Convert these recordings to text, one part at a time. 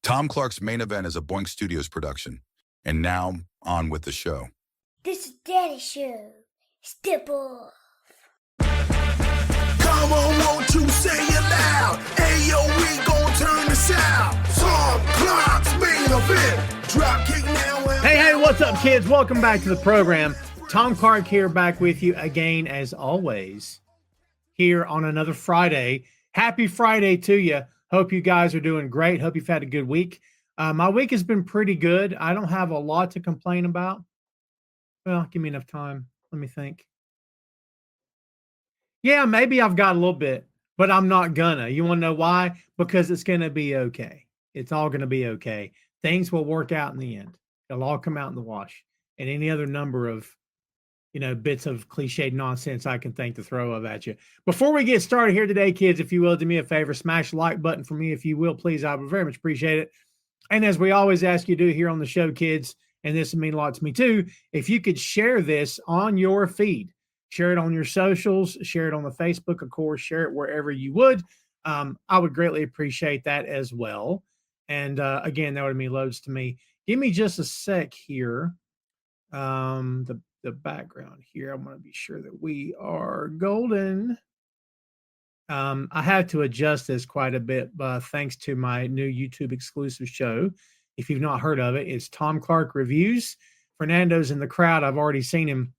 Tom Clark's Main Event is a Boink Studios production. And now, on with the show. This is Daddy's show. Step off. Come on, won't you say it loud? Ayo, we gon' turn this out. Tom Clark's Main Event. Drop kick now. Hey, what's up, kids? Welcome back to the program. Tom Clark here, back with you again, as always, here on another Friday. Happy Friday to you. Hope you guys are doing great. Hope you've had a good week. My week has been pretty good. I don't have a lot to complain about. Well, give me enough time. Let me think. Yeah, maybe I've got a little bit, but I'm not gonna. You want to know why? Because it's going to be okay. It's all going to be okay. Things will work out in the end. It'll all come out in the wash. And any other number of, bits of cliched nonsense I can think to throw up at you. Before we get started here today, kids, if you will, do me a favor, smash the like button for me, if you will, please. I would very much appreciate it. And as we always ask you to do here on the show, kids, and this would mean a lot to me too, if you could share this on your feed, share it on your socials, share it on the Facebook, of course, share it wherever you would. I would greatly appreciate that as well. And again, that would mean loads to me. Give me just a sec here. The background here, I want to be sure that we are golden. I had to adjust this quite a bit, thanks to my new YouTube exclusive show. If you've not heard of it, it's Tom Clark Reviews. Fernando's in the crowd. I've already seen him.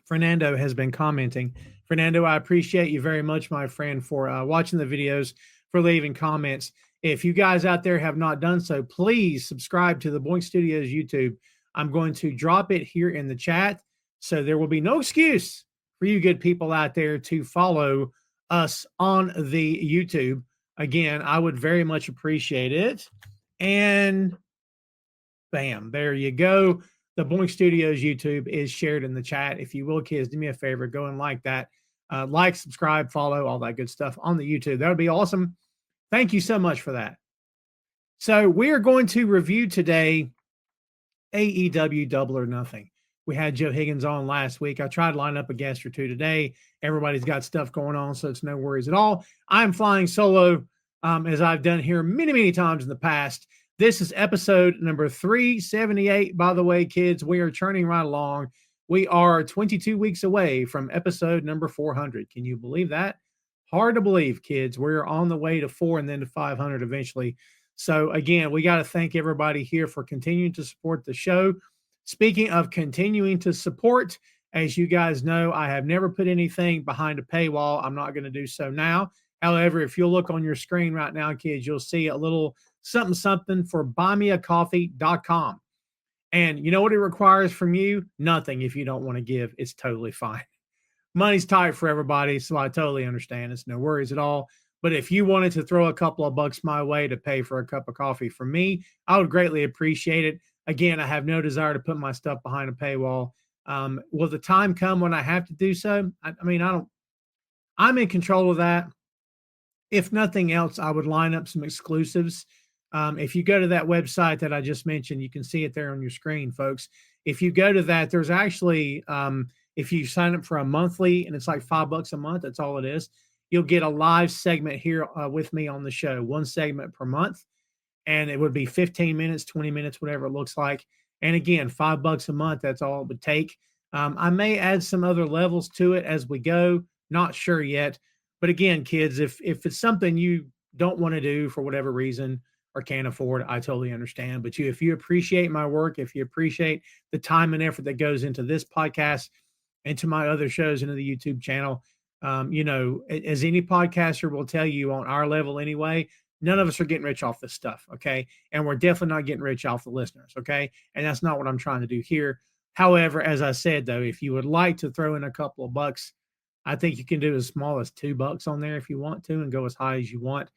Fernando has been commenting. Fernando, I appreciate you very much, my friend, for watching the videos, for leaving comments. If you guys out there have not done so, please subscribe to the Boink Studios YouTube. I'm going to drop it here in the chat, so there will be no excuse for you good people out there to follow us on the YouTube. Again, I would very much appreciate it. And bam, there you go. The Boink Studios YouTube is shared in the chat. If you will, kids, do me a favor, go and like that. Like, subscribe, follow, all that good stuff on the YouTube. That would be awesome. Thank you so much for that. So we are going to review today AEW Double or Nothing. We had Joe Higgins on last week. I tried to line up a guest or two today. Everybody's got stuff going on, so it's no worries at all. I'm flying solo, as I've done here many, many times in the past. This is episode number 378. By the way, kids, we are churning right along. We are 22 weeks away from episode number 400. Can you believe that? Hard to believe, kids. We're on the way to 4 and then to 500 eventually. So again, we got to thank everybody here for continuing to support the show. Speaking of continuing to support, as you guys know, I have never put anything behind a paywall. I'm not going to do so now. However, if you'll look on your screen right now, kids, you'll see a little something for buymeacoffee.com. And you know what it requires from you? Nothing. If you don't want to give, it's totally fine. Money's tight for everybody, so I totally understand. It's no worries at all. But if you wanted to throw a couple of bucks my way to pay for a cup of coffee from me, I would greatly appreciate it. Again, I have no desire to put my stuff behind a paywall. Will the time come when I have to do so? I'm in control of that. If nothing else, I would line up some exclusives. If you go to that website that I just mentioned, you can see it there on your screen, folks. If you go to that, there's actually, if you sign up for a monthly, and it's like $5 a month, that's all it is. You'll get a live segment here with me on the show, one segment per month. And it would be 15 minutes, 20 minutes, whatever it looks like. And again, $5 a month, that's all it would take. I may add some other levels to it as we go. Not sure yet. But again, kids, if it's something you don't want to do for whatever reason or can't afford, I totally understand. But if you appreciate my work, if you appreciate the time and effort that goes into this podcast and to my other shows into the YouTube channel, as any podcaster will tell you on our level anyway, none of us are getting rich off this stuff, okay? And we're definitely not getting rich off the listeners, okay? And that's not what I'm trying to do here. However, as I said, though, if you would like to throw in a couple of bucks, I think you can do as small as $2 on there if you want to and go as high as you want.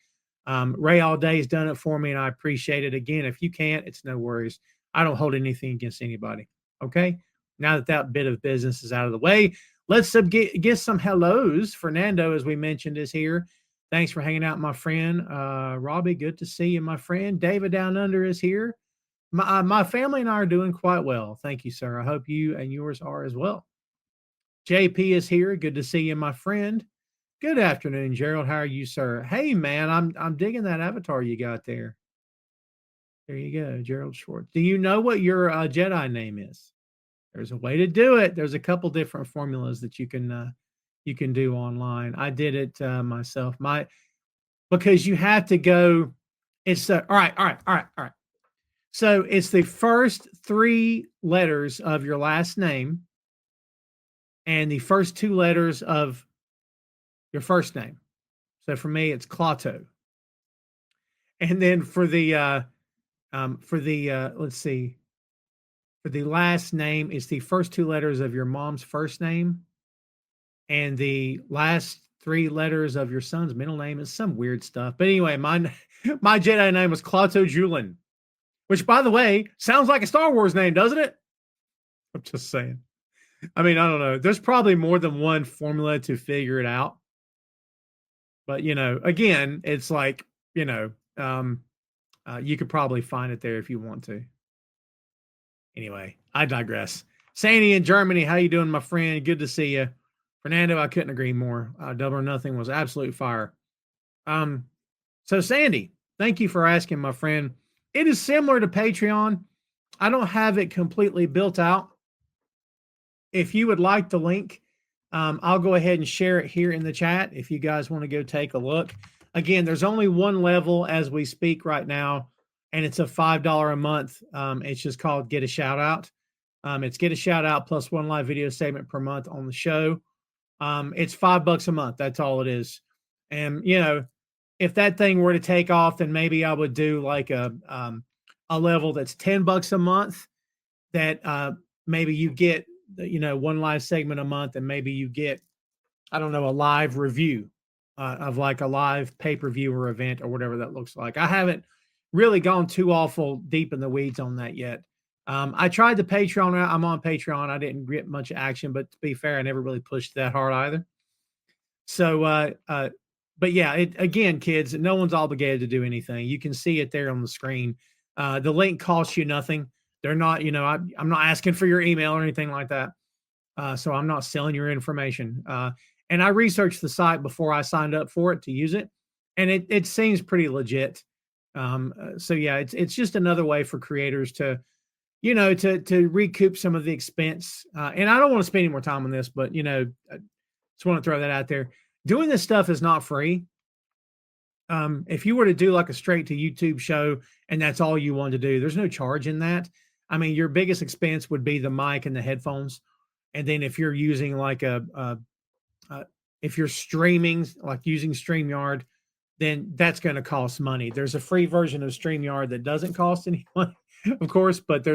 Ray All Day has done it for me, and I appreciate it. Again, if you can't, it's no worries. I don't hold anything against anybody, okay? Now that bit of business is out of the way, let's get some hellos. Fernando, as we mentioned, is here. Thanks for hanging out, my friend. Robbie, good to see you, my friend. David Down Under is here. My family and I are doing quite well. Thank you, sir. I hope you and yours are as well. JP is here. Good to see you, my friend. Good afternoon, Gerald. How are you, sir? Hey, man, I'm digging that avatar you got there. There you go, Gerald Schwartz. Do you know what your Jedi name is? There's a way to do it. There's a couple different formulas that you can do online. I did it myself. Because you have to go. It's all right. So it's the first 3 letters of your last name and the first 2 letters of your first name. So for me, it's Clato. And then for the let's see, for the last name, it's the first 2 letters of your mom's first name, and the last 3 letters of your son's middle name is some weird stuff. But anyway, my Jedi name was Clato Julin, which, by the way, sounds like a Star Wars name, doesn't it? I'm just saying. I mean, I don't know. There's probably more than one formula to figure it out. But, again, it's like, you could probably find it there if you want to. Anyway, I digress. Sandy in Germany, how you doing, my friend? Good to see you. Fernando, I couldn't agree more. Double or Nothing was absolute fire. So Sandy, thank you for asking, my friend. It is similar to Patreon. I don't have it completely built out. If you would like the link, I'll go ahead and share it here in the chat if you guys want to go take a look. Again, there's only one level as we speak right now, and it's a $5 a month. It's just called Get a Shout Out. It's Get a Shout Out plus 1 live video segment per month on the show. It's $5 a month. That's all it is. And, if that thing were to take off, then maybe I would do like a level that's $10 a month that maybe you get, 1 live segment a month, and maybe you get, I don't know, a live review of like a live pay-per-view or event or whatever that looks like. I haven't really gone too awful deep in the weeds on that yet. I tried the Patreon. I'm on Patreon. I didn't get much action, but to be fair, I never really pushed that hard either. So, but yeah, again, kids, no one's obligated to do anything. You can see it there on the screen. The link costs you nothing. They're not, I'm not asking for your email or anything like that. So I'm not selling your information. And I researched the site before I signed up for it to use it, and it seems pretty legit. So yeah, it's just another way for creators to, to recoup some of the expense. And I don't want to spend any more time on this, but, I just want to throw that out there. Doing this stuff is not free. If you were to do like a straight to YouTube show and that's all you want to do, there's no charge in that. I mean, your biggest expense would be the mic and the headphones. And then if you're using like if you're streaming, like using StreamYard, then that's going to cost money. There's a free version of StreamYard that doesn't cost any money, of course, but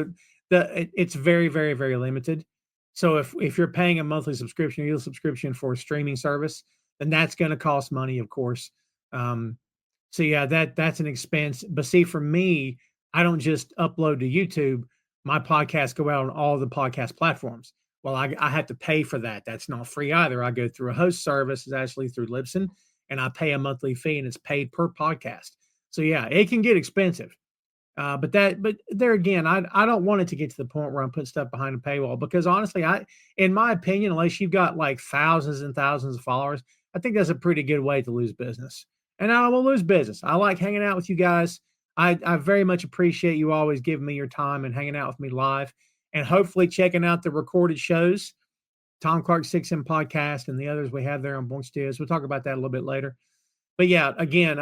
it's very, very, very limited. So if you're paying a monthly subscription, yearly subscription for a streaming service, then that's going to cost money, of course. So yeah, that's an expense. But see, for me, I don't just upload to YouTube. My podcasts go out on all the podcast platforms. Well, I have to pay for that. That's not free either. I go through a host service, it's actually through Libsyn, and I pay a monthly fee, and it's paid per podcast. So yeah, it can get expensive. But there again, I don't want it to get to the point where I'm putting stuff behind a paywall, because honestly, in my opinion, unless you've got like thousands and thousands of followers, I think that's a pretty good way to lose business. And I don't want to lose business. I like hanging out with you guys. I very much appreciate you always giving me your time and hanging out with me live, and hopefully checking out the recorded shows, Tom Clark 6M podcast and the others we have there on Boink Studios. We'll talk about that a little bit later. But yeah, again,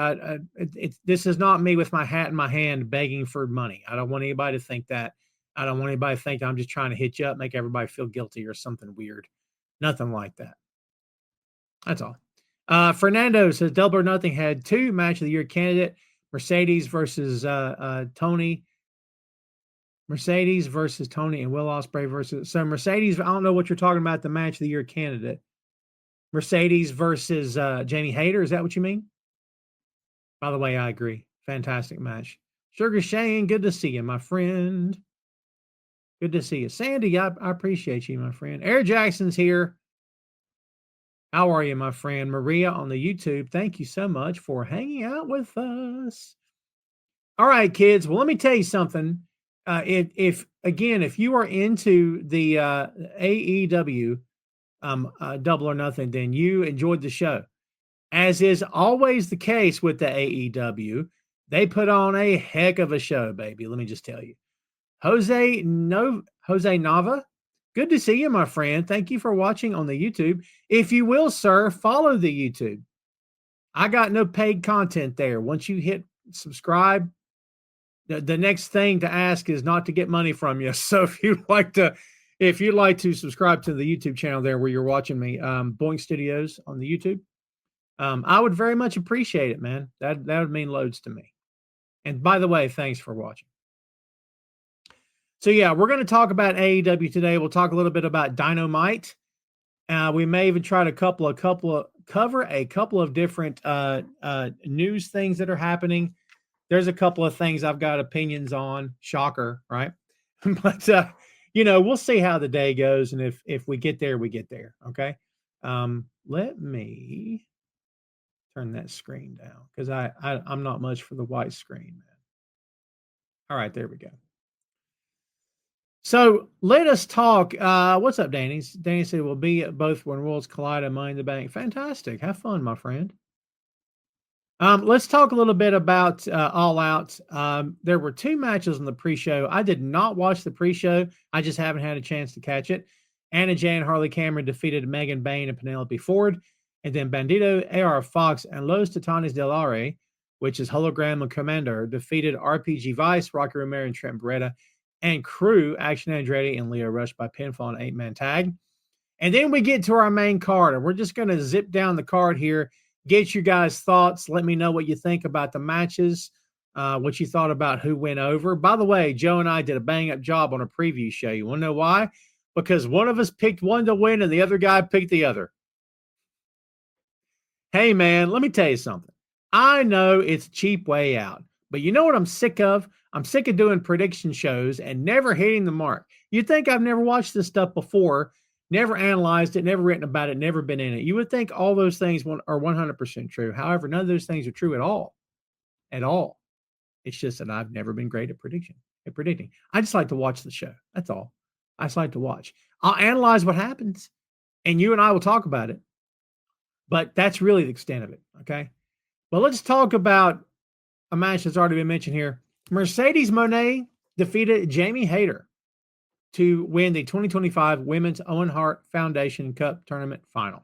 this is not me with my hat in my hand begging for money. I don't want anybody to think that. I don't want anybody to think I'm just trying to hit you up, make everybody feel guilty or something weird. Nothing like that. That's all. Fernando says Double or Nothing had 2 match of the year candidate, Mercedes versus Tony. Mercedes versus Tony and Will Ospreay versus. So Mercedes, I don't know what you're talking about, the match of the year candidate. Mercedes versus Jamie Hayter. Is that what you mean? By the way, I agree. Fantastic match. Sugar Shane, good to see you, my friend. Good to see you. Sandy, I appreciate you, my friend. Air Jackson's here. How are you, my friend? Maria on the YouTube, thank you so much for hanging out with us. All right, kids. Well, let me tell you something. If you are into the AEW Double or Nothing, then you enjoyed the show. As is always the case with the AEW, They put on a heck of a show, baby. Let me just tell you. Jose Nava, good to see you, my friend. Thank you for watching on the YouTube. If you will, sir, follow the YouTube. I got no paid content there. Once you hit subscribe, the next thing to ask is not to get money from you. So if you'd like to subscribe to the YouTube channel there where you're watching me, Boink Studios on the YouTube, I would very much appreciate it, man. That would mean loads to me. And by the way, thanks for watching. So yeah, we're going to talk about AEW today. We'll talk a little bit about Dynamite. We may even try to cover a couple of different news things that are happening. There's a couple of things I've got opinions on. Shocker, right? But we'll see how the day goes, and if we get there, we get there. Okay. Let me turn that screen down because I'm not much for the white screen, man. All right, there we go. So let us talk. What's up, Danny? Danny said we'll be at both when worlds collide and Money in the Bank. Fantastic. Have fun, my friend. Let's talk a little bit about All Out. There were 2 matches on the pre-show. I did not watch the pre-show. I just haven't had a chance to catch it. Anna Jay and Harley Cameron defeated Megan Bayne and Penelope Ford. And then Bandito, AR Fox, and Los Titanes del Aire, which is Hologram and Commander, defeated RPG Vice, Rocky Romero, and Trent Beretta, and Crew, Action Andretti, and Leo Rush by pinfall and 8-man tag. And then we get to our main card, and we're just going to zip down the card here, get you guys' thoughts. Let me know what you think about the matches, what you thought about who went over. By the way, Joe and I did a bang-up job on a preview show. You want to know why? Because one of us picked one to win, and the other guy picked the other. Hey, man, let me tell you something. I know it's a cheap way out, but you know what I'm sick of? I'm sick of doing prediction shows and never hitting the mark. You'd think I've never watched this stuff before, never analyzed it, never written about it, never been in it. You would think all those things are 100% true. However, none of those things are true at all. At all. It's just that I've never been great at predicting. I just like to watch the show. That's all. I just like to watch. I'll analyze what happens, and you and I will talk about it. But that's really the extent of it, okay? But let's talk about a match that's already been mentioned here. Mercedes Moné defeated Jamie Hayter to win the 2025 Women's Owen Hart Foundation Cup Tournament Final.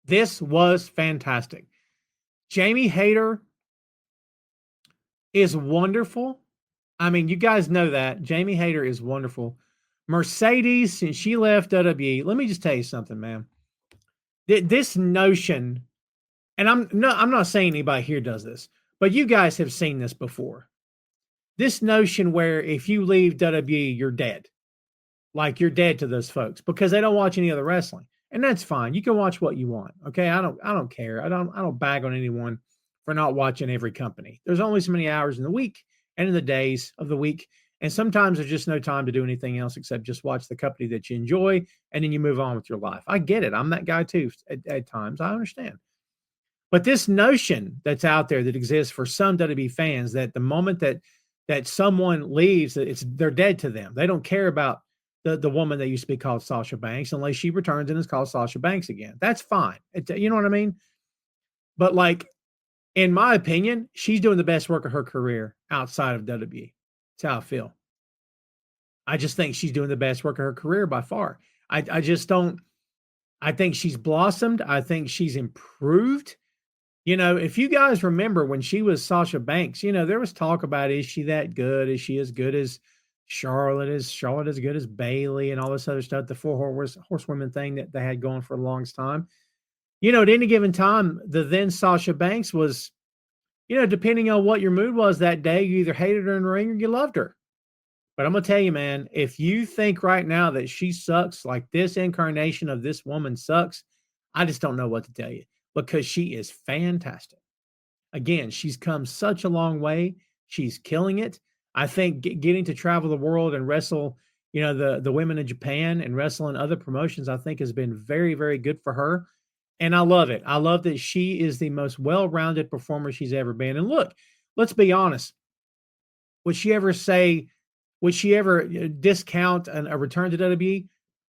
This was fantastic. Jamie Hayter is wonderful. I mean, you guys know that. Jamie Hayter is wonderful. Mercedes, since she left WWE, let me just tell you something, man. This notion, and I'm not saying anybody here does this, but you guys have seen this before. This notion where if you leave WWE, you're dead. Like you're dead to those folks because they don't watch any other wrestling. And that's fine. You can watch what you want. Okay. I don't care. I don't bag on anyone for not watching every company. There's only so many hours in the week and in the days of the week. And sometimes there's just no time to do anything else except just watch the company that you enjoy, and then you move on with your life. I get it. I'm that guy too at times. I understand. But this notion that's out there that exists for some WWE fans that the moment that someone leaves, they're dead to them. They don't care about the woman that used to be called Sasha Banks unless she returns and is called Sasha Banks again. That's fine. You know what I mean? But like, in my opinion, she's doing the best work of her career outside of WWE. That's how I feel. I just think she's doing the best work of her career by far. I just don't. I think she's blossomed. I think she's improved. You know, if you guys remember when she was Sasha Banks, you know, there was talk about, is she that good? Is she as good as Charlotte? Is Charlotte as good as Bayley and all this other stuff? The four horsewomen thing that they had going for the longest time. You know, at any given time, the then Sasha Banks was, you know, depending on what your mood was that day, you either hated her in the ring or you loved her. But I'm going to tell you, man, if you think right now that she sucks, like this incarnation of this woman sucks, I just don't know what to tell you because she is fantastic. Again, she's come such a long way. She's killing it. I think getting to travel the world and wrestle, you know, the women in Japan and wrestle in other promotions, I think has been very, very good for her. And I love it. I love that she is the most well-rounded performer she's ever been. And look, let's be honest. Would she ever discount a return to WWE?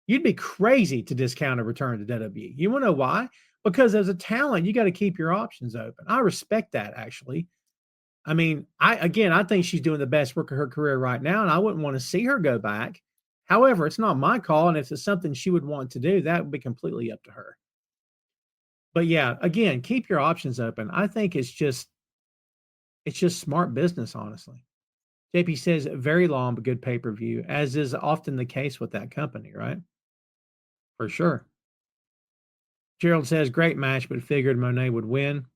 You'd be crazy to discount a return to WWE. You want to know why? Because as a talent, you got to keep your options open. I respect that, actually. I mean, I think she's doing the best work of her career right now, and I wouldn't want to see her go back. However, it's not my call, and if it's something she would want to do, that would be completely up to her. But yeah, again, keep your options open. I think it's just smart business, honestly. JP says very long but good pay-per-view, as is often the case with that company, right? For sure. Gerald says great match, but figured Monet would win.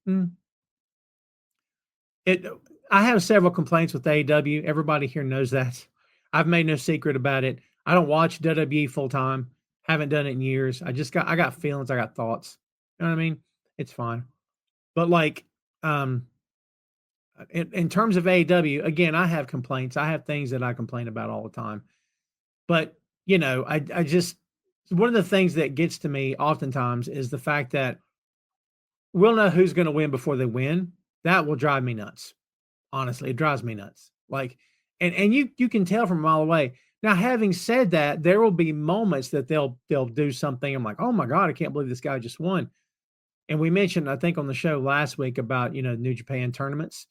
I have several complaints with AEW. Everybody here knows that. I've made no secret about it. I don't watch WWE full time. Haven't done it in years. I got feelings. I got thoughts. You know what I mean? It's fine. But like, in terms of AEW, again, I have complaints. I have things that I complain about all the time. But you know, I just one of the things that gets to me oftentimes is the fact that we'll know who's going to win before they win. That will drive me nuts. Honestly, it drives me nuts. Like, and you can tell from a mile away. Now, having said that, there will be moments that they'll do something. I'm like, oh my God, I can't believe this guy just won. And we mentioned, I think, on the show last week about New Japan tournaments,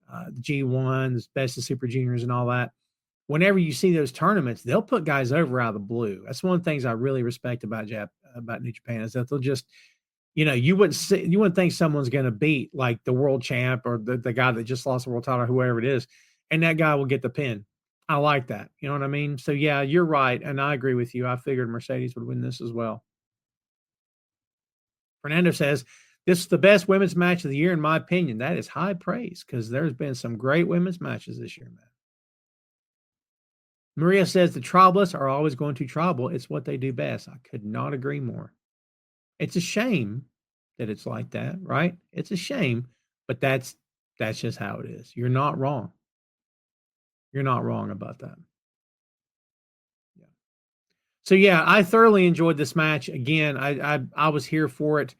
the G1s, Best of Super Juniors, and all that. Whenever you see those tournaments, they'll put guys over out of the blue. That's one of the things I really respect about New Japan is that they'll just you wouldn't think someone's going to beat like the world champ or the guy that just lost the world title or whoever it is, and that guy will get the pin. I like that. You know what I mean? So yeah, you're right, and I agree with you. I figured Mercedes would win this as well. Fernando says this is the best women's match of the year, in my opinion. That is high praise because there's been some great women's matches this year, man. Maria says the tribalists are always going to tribal. It's what they do best. I could not agree more. It's a shame that it's like that, right? It's a shame, but that's just how it is. You're not wrong. You're not wrong about that. Yeah. So yeah, I thoroughly enjoyed this match. Again, I was here for it.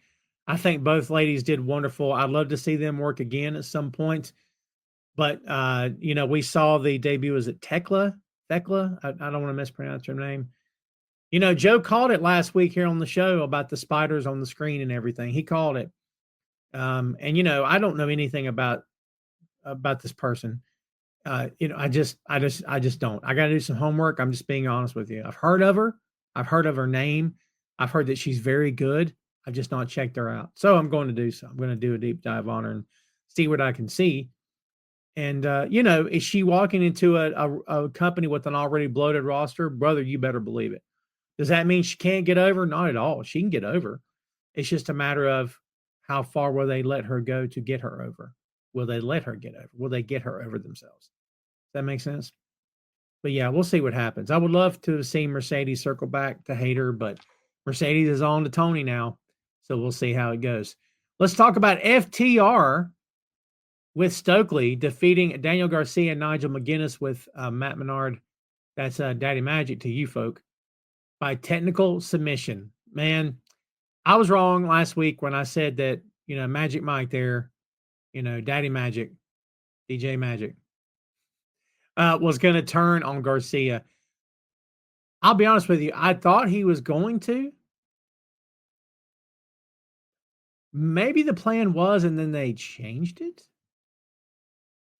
I think both ladies did wonderful. I'd love to see them work again at some point. But we saw the debut. Was it Tekla? Thekla? I don't want to mispronounce her name. Joe called it last week here on the show about the spiders on the screen and everything. He called it. And I don't know anything about this person. I just don't. I got to do some homework. I'm just being honest with you. I've heard of her. I've heard of her name. I've heard that she's very good. I've just not checked her out. So I'm going to do so. I'm going to do a deep dive on her and see what I can see. And, is she walking into a company with an already bloated roster? Brother, you better believe it. Does that mean she can't get over? Not at all. She can get over. It's just a matter of how far will they let her go to get her over? Will they let her get over? Will they get her over themselves? Does that make sense? But yeah, we'll see what happens. I would love to see Mercedes circle back to hate her, but Mercedes is on to Tony now. So we'll see how it goes. Let's talk about FTR with Stokely defeating Daniel Garcia and Nigel McGuinness with Matt Menard. That's Daddy Magic to you folk. By technical submission. Man, I was wrong last week when I said that, Magic Mike there, Daddy Magic, DJ Magic, was going to turn on Garcia. I'll be honest with you. I thought he was going to. Maybe the plan was, and then they changed it.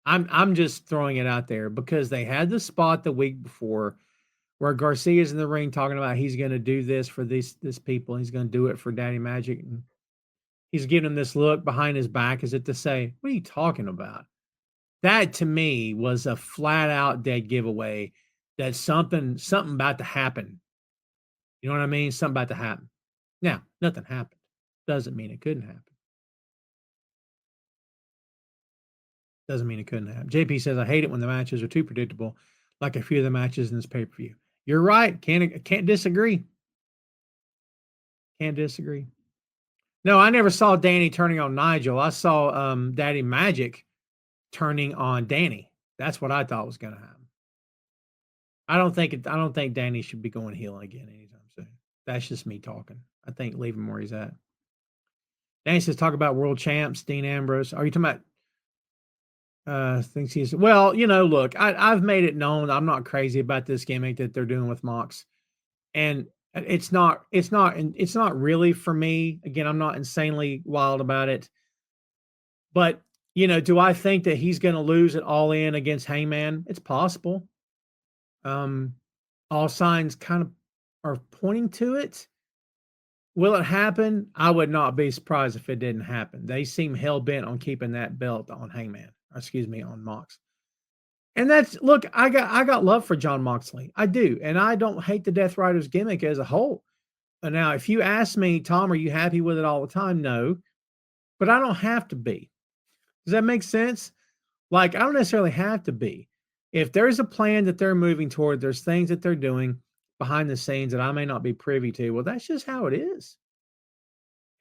I'm just throwing it out there because they had the spot the week before where Garcia's in the ring talking about he's going to do this for this people. He's going to do it for Daddy Magic. And he's giving him this look behind his back as if to say, what are you talking about? That to me was a flat out dead giveaway that something about to happen. You know what I mean? Something about to happen. Now, nothing happened. Doesn't mean it couldn't happen. Doesn't mean it couldn't happen. JP says, I hate it when the matches are too predictable, like a few of the matches in this pay-per-view. You're right. Can't disagree. Can't disagree. No, I never saw Danny turning on Nigel. I saw Daddy Magic turning on Danny. That's what I thought was going to happen. I don't think Danny should be going heel again anytime soon. That's just me talking. I think leave him where he's at. Danny says, talk about world champs, Dean Ambrose. Are you talking about thinks he's look, I've made it known I'm not crazy about this gimmick that they're doing with Mox. And it's not really for me. Again, I'm not insanely wild about it. But Do I think that he's going to lose it All In against Hangman? It's possible. All signs kind of are pointing to it. Will it happen? I would not be surprised if it didn't happen. They seem hell bent on keeping that belt on Hangman. Excuse me, on Mox. And look, I got love for John Moxley. I do. And I don't hate the Death Riders gimmick as a whole. Now, if you ask me, Tom, are you happy with it all the time? No. But I don't have to be. Does that make sense? Like, I don't necessarily have to be. If there's a plan that they're moving toward, there's things that they're doing behind the scenes that I may not be privy to. Well, that's just how it is.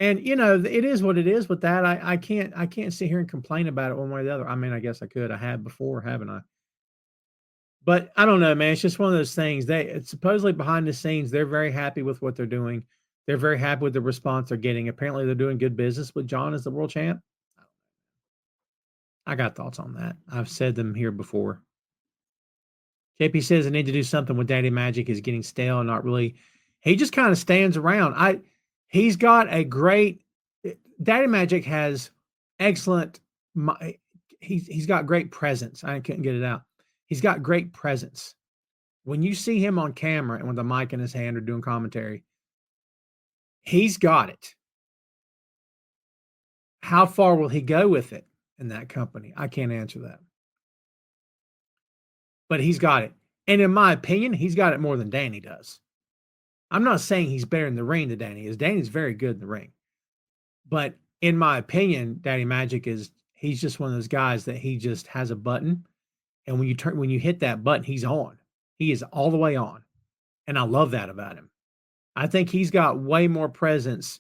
And it is what it is with that. I can't sit here and complain about it one way or the other. I mean, I guess I could. I have before, haven't I? But I don't know, man. It's just one of those things. It's supposedly behind the scenes, they're very happy with what they're doing. They're very happy with the response they're getting. Apparently, they're doing good business with John as the world champ. I got thoughts on that. I've said them here before. JP says I need to do something with Daddy Magic. Is getting stale and not really. He just kind of stands around. He's got a great. Daddy Magic has excellent. He's got great presence. I couldn't get it out. He's got great presence. When you see him on camera and with a mic in his hand or doing commentary, he's got it. How far will he go with it in that company? I can't answer that. But he's got it. And in my opinion, he's got it more than Danny does. I'm not saying he's better in the ring than Danny is. Danny's very good in the ring. But in my opinion, Daddy Magic he's just one of those guys that he just has a button. And when you hit that button, he's on. He is all the way on. And I love that about him. I think he's got way more presence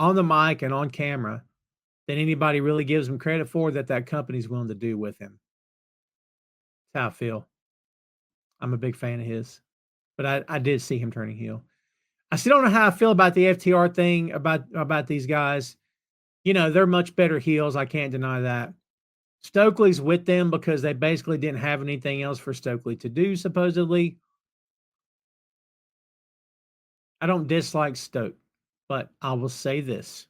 on the mic and on camera than anybody really gives him credit for that company's willing to do with him. That's how I feel. I'm a big fan of his. But I did see him turning heel. I still don't know how I feel about the FTR thing, about these guys. They're much better heels. I can't deny that. Stokely's with them because they basically didn't have anything else for Stokely to do, supposedly. I don't dislike Stoke, but I will say this.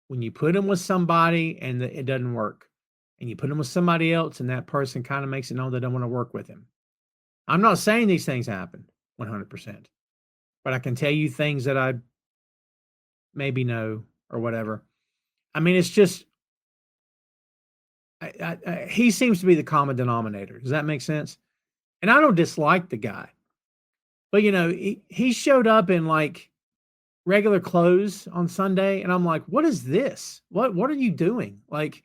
When you put him with somebody and it doesn't work, and you put him with somebody else and that person kind of makes it known they don't want to work with him. I'm not saying these things happen 100%, but I can tell you things that I maybe know or whatever. I mean, it's just, he seems to be the common denominator. Does that make sense? And I don't dislike the guy, but he showed up in like regular clothes on Sunday, and I'm like, what is this? What are you doing? Like,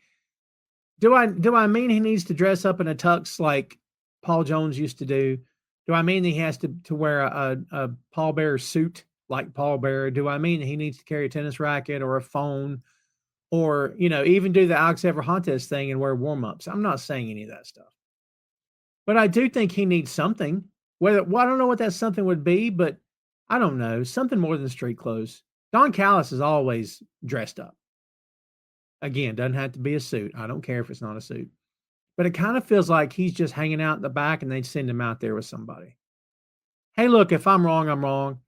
do I mean he needs to dress up in a tux like Paul Jones used to do? Do I mean he has to wear a Paul Bearer suit like Paul Bearer? Do I mean he needs to carry a tennis racket or a phone? Or, even do the Alex Everhantes thing and wear warm-ups. I'm not saying any of that stuff. But I do think he needs something. I don't know what that something would be, but I don't know. Something more than street clothes. Don Callis is always dressed up. Again, doesn't have to be a suit. I don't care if it's not a suit. But it kind of feels like he's just hanging out in the back and they'd send him out there with somebody. Hey, look, if I'm wrong, I'm wrong.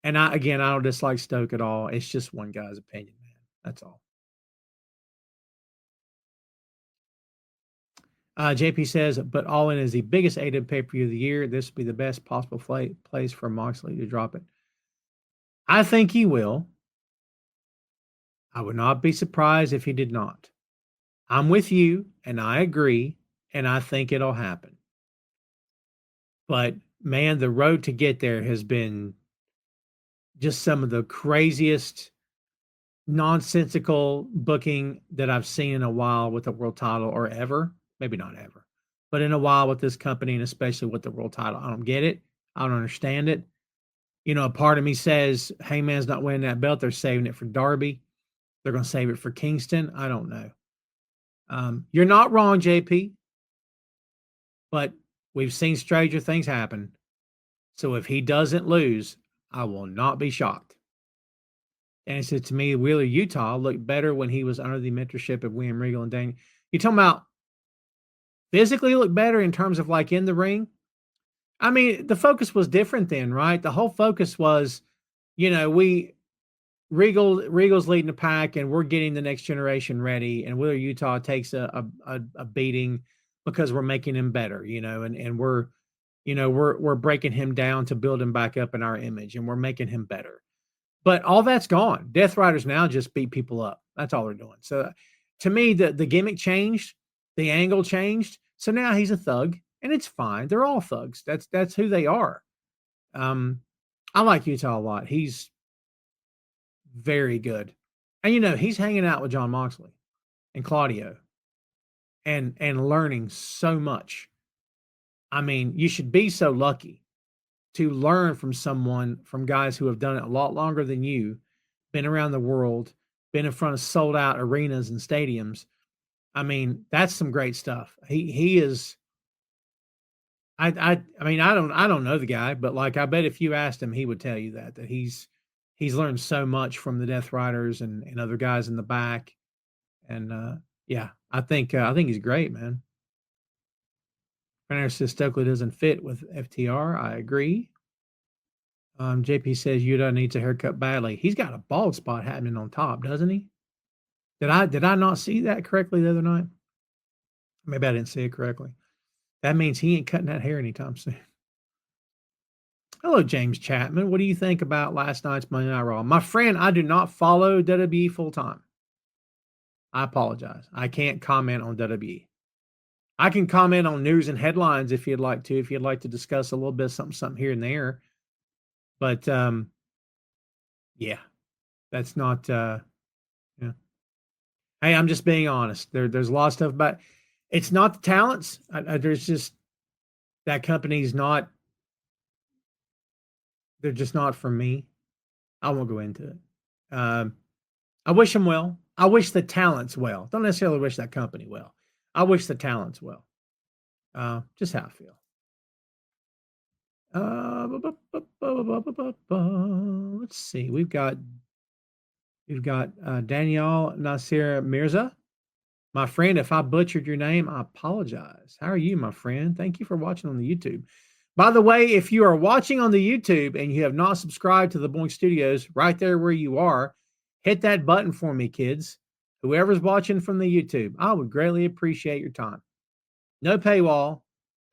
And I don't dislike Stoke at all. It's just one guy's opinion, man. That's all. JP says, but All In is the biggest AEW pay-per-view of the year. This would be the best possible place for Moxley to drop it. I think he will. I would not be surprised if he did not. I'm with you, and I agree, and I think it'll happen. But, man, the road to get there has been just some of the craziest, nonsensical booking that I've seen in a while with the world title, or ever. Maybe not ever, but in a while with this company, and especially with the world title. I don't get it. I don't understand it. A part of me says Hangman's not winning that belt. They're saving it for Darby. They're going to save it for Kingston. I don't know. You're not wrong, JP, but we've seen stranger things happen. So if he doesn't lose, I will not be shocked. And it said to me, Wheeler, Utah looked better when he was under the mentorship of William Regal and Daniel. You talking about physically look better in terms of like in the ring? I mean, the focus was different then, right? The whole focus was, Regal Regal's leading the pack, and we're getting the next generation ready. And Wheeler Utah takes a beating because we're making him better, and we're breaking him down to build him back up in our image, and we're making him better. But all that's gone. Death Riders now just beat people up. That's all they're doing. So to me, the gimmick changed, the angle changed. So now he's a thug, and it's fine. They're all thugs. That's who they are. I like Utah a lot. He's very good. And he's hanging out with John Moxley and Claudio and learning so much. I mean, you should be so lucky to learn from guys who have done it a lot longer than you, been around the world, been in front of sold out arenas and stadiums. I mean, that's some great stuff. He is. I mean, I don't know the guy, but like, I bet if you asked him, he would tell you that he's learned so much from the Death Riders and other guys in the back. And yeah, I think he's great, man. Fenner says Stokely doesn't fit with FTR. I agree. JP says Yuta needs a haircut badly. He's got a bald spot happening on top, doesn't he? Did I not see that correctly the other night? Maybe I didn't see it correctly. That means he ain't cutting that hair anytime soon. Hello, James Chapman. What do you think about last night's Monday Night Raw? My friend, I do not follow WWE full time. I apologize. I can't comment on WWE. I can comment on news and headlines if you'd like to. If you'd like to discuss a little bit of something here and there. But yeah, that's not. Yeah. Hey, I'm just being honest. There's a lot of stuff, but it's not the talents. There's just that company's not. They're just not for me. I won't go into it. I wish them well. I wish the talents well. Don't necessarily wish that company well. I wish the talents well. Just how I feel. Let's see. We've got Danielle Nasir Mirza. My friend, if I butchered your name, I apologize. How are you, my friend? Thank you for watching on the YouTube. By the way, if you are watching on the YouTube and you have not subscribed to the Boink Studios, right there where you are, hit that button for me, kids. Whoever's watching from the YouTube, I would greatly appreciate your time. No paywall.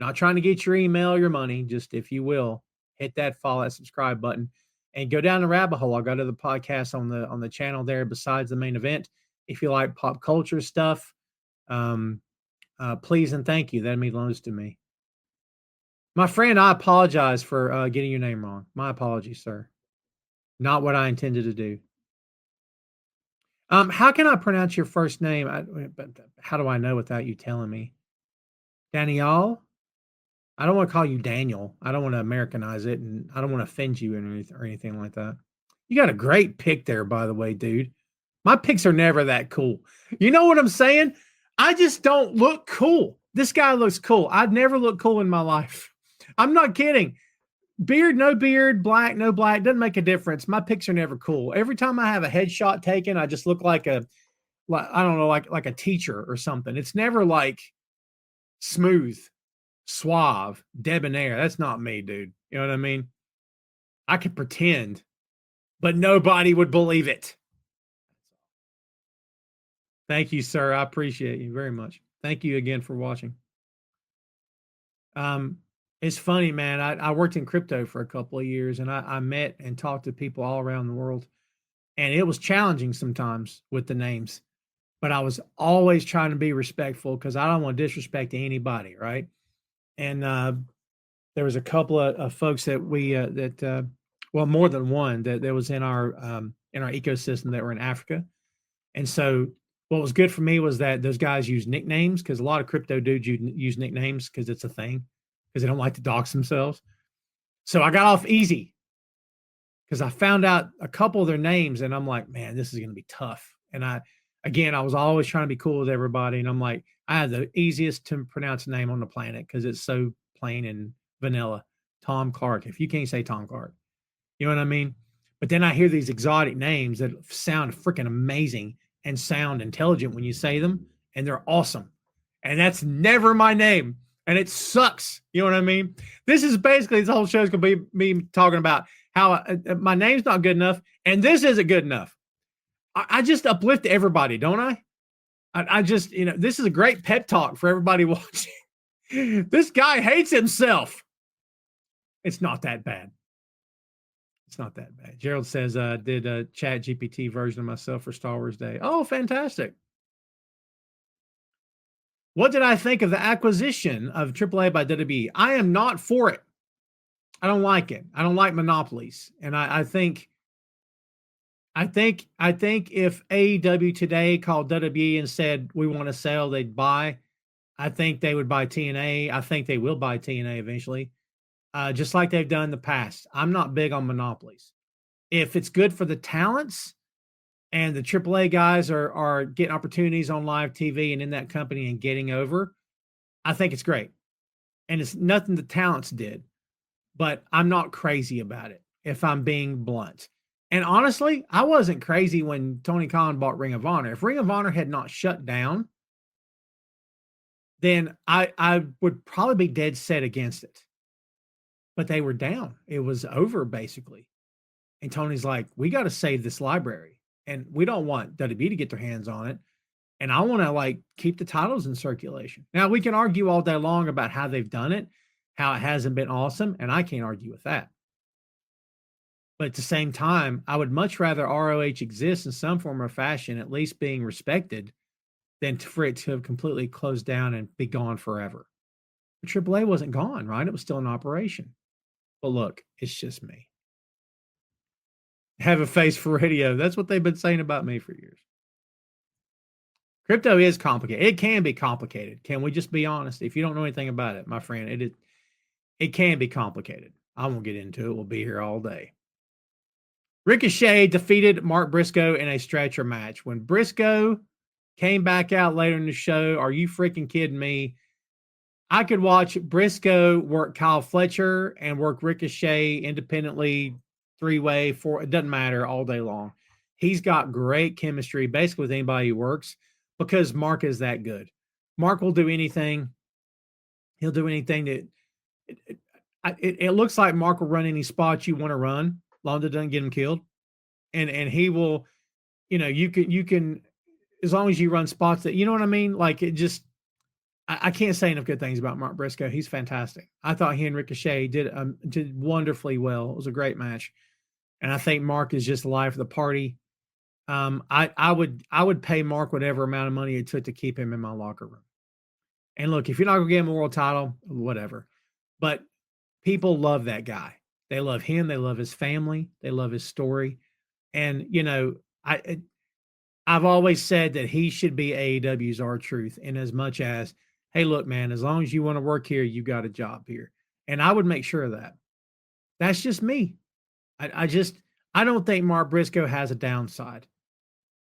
Not trying to get your email or your money. Just, if you will, hit that follow, that subscribe button, and go down the rabbit hole. I'll go to the podcast on the channel there besides the main event. If you like pop culture stuff, please and thank you. That means loads to me. My friend, I apologize for getting your name wrong. My apologies, sir. Not what I intended to do. How can I pronounce your first name? How do I know without you telling me? Danielle? I don't want to call you Daniel. I don't want to Americanize it, and I don't want to offend you or anything like that. You got a great pick there, by the way, dude. My picks are never that cool. You know what I'm saying? I just don't look cool. This guy looks cool. I'd never look cool in my life. I'm not kidding. Beard, no beard, black, no black, doesn't make a difference. My picks are never cool. Every time I have a headshot taken, I just look like I don't know, like a teacher or something. It's never like smooth, suave, debonair. That's not me, dude. You know what I mean? I could pretend, but nobody would believe it. Thank you, sir. I appreciate you very much. Thank you again for watching. It's funny, man. I worked in crypto for a couple of years, and I met and talked to people all around the world, and it was challenging sometimes with the names, but I was always trying to be respectful because I don't want to disrespect anybody, right? And there was a couple of folks that well, more than one that was in our ecosystem that were in Africa, and so what was good for me was that those guys use nicknames, because a lot of crypto dudes use nicknames because it's a thing, because they don't like to dox themselves. So I got off easy because I found out a couple of their names, and I'm like, man, this is going to be tough. And I was always trying to be cool with everybody, and I'm like, I have the easiest to pronounce name on the planet because it's so plain and vanilla. Tom Clark. If you can't say Tom Clark, you know what I mean? But then I hear these exotic names that sound freaking amazing and sound intelligent when you say them, and they're awesome. And that's never my name. And it sucks. You know what I mean? This whole show is going to be me talking about how my name's not good enough, and this isn't good enough. I just uplift everybody, don't I? I just, this is a great pep talk for everybody watching. This guy hates himself. It's not that bad. It's not that bad. Gerald says, did a Chat GPT version of myself for Star Wars Day. Oh, fantastic. What did I think of the acquisition of AAA by WWE? I am not for it. I don't like it. I don't like monopolies. And I think if AEW today called WWE and said, we want to sell, they'd buy. I think they would buy TNA. I think they will buy TNA eventually, just like they've done in the past. I'm not big on monopolies. If it's good for the talents and the AAA guys are getting opportunities on live TV and in that company and getting over, I think it's great. And it's nothing the talents did, but I'm not crazy about it, if I'm being blunt. And honestly, I wasn't crazy when Tony Khan bought Ring of Honor. If Ring of Honor had not shut down, then I would probably be dead set against it. But they were down. It was over, basically. And Tony's like, we got to save this library. And we don't want WWE to get their hands on it. And I want to keep the titles in circulation. Now, we can argue all day long about how they've done it, how it hasn't been awesome. And I can't argue with that. But at the same time, I would much rather ROH exist in some form or fashion, at least being respected, than for it to have completely closed down and be gone forever. But AAA wasn't gone, right? It was still in operation. But look, it's just me. Have a face for radio. That's what they've been saying about me for years. Crypto is complicated. It can be complicated. Can we just be honest? If you don't know anything about it, my friend, it can be complicated. I won't get into it. We'll be here all day. Ricochet defeated Mark Briscoe in a stretcher match. When Briscoe came back out later in the show, are you freaking kidding me? I could watch Briscoe work Kyle Fletcher and work Ricochet independently, three-way, four, it doesn't matter, all day long. He's got great chemistry basically with anybody who works because Mark is that good. Mark will do anything. He'll do anything that it looks like Mark will run any spots you want to run, long as it doesn't get him killed. And he will, you can as long as you run spots that, you know what I mean? I can't say enough good things about Mark Briscoe. He's fantastic. I thought he and Ricochet did wonderfully well. It was a great match. And I think Mark is just the life of the party. I would pay Mark whatever amount of money it took to keep him in my locker room. And look, if you're not going to give him a world title, whatever. But people love that guy. They love him. They love his family. They love his story. And, I've always said that he should be AEW's R-Truth in as much as, hey, look, man, as long as you want to work here, you got a job here. And I would make sure of that. That's just me. I don't think Mark Briscoe has a downside.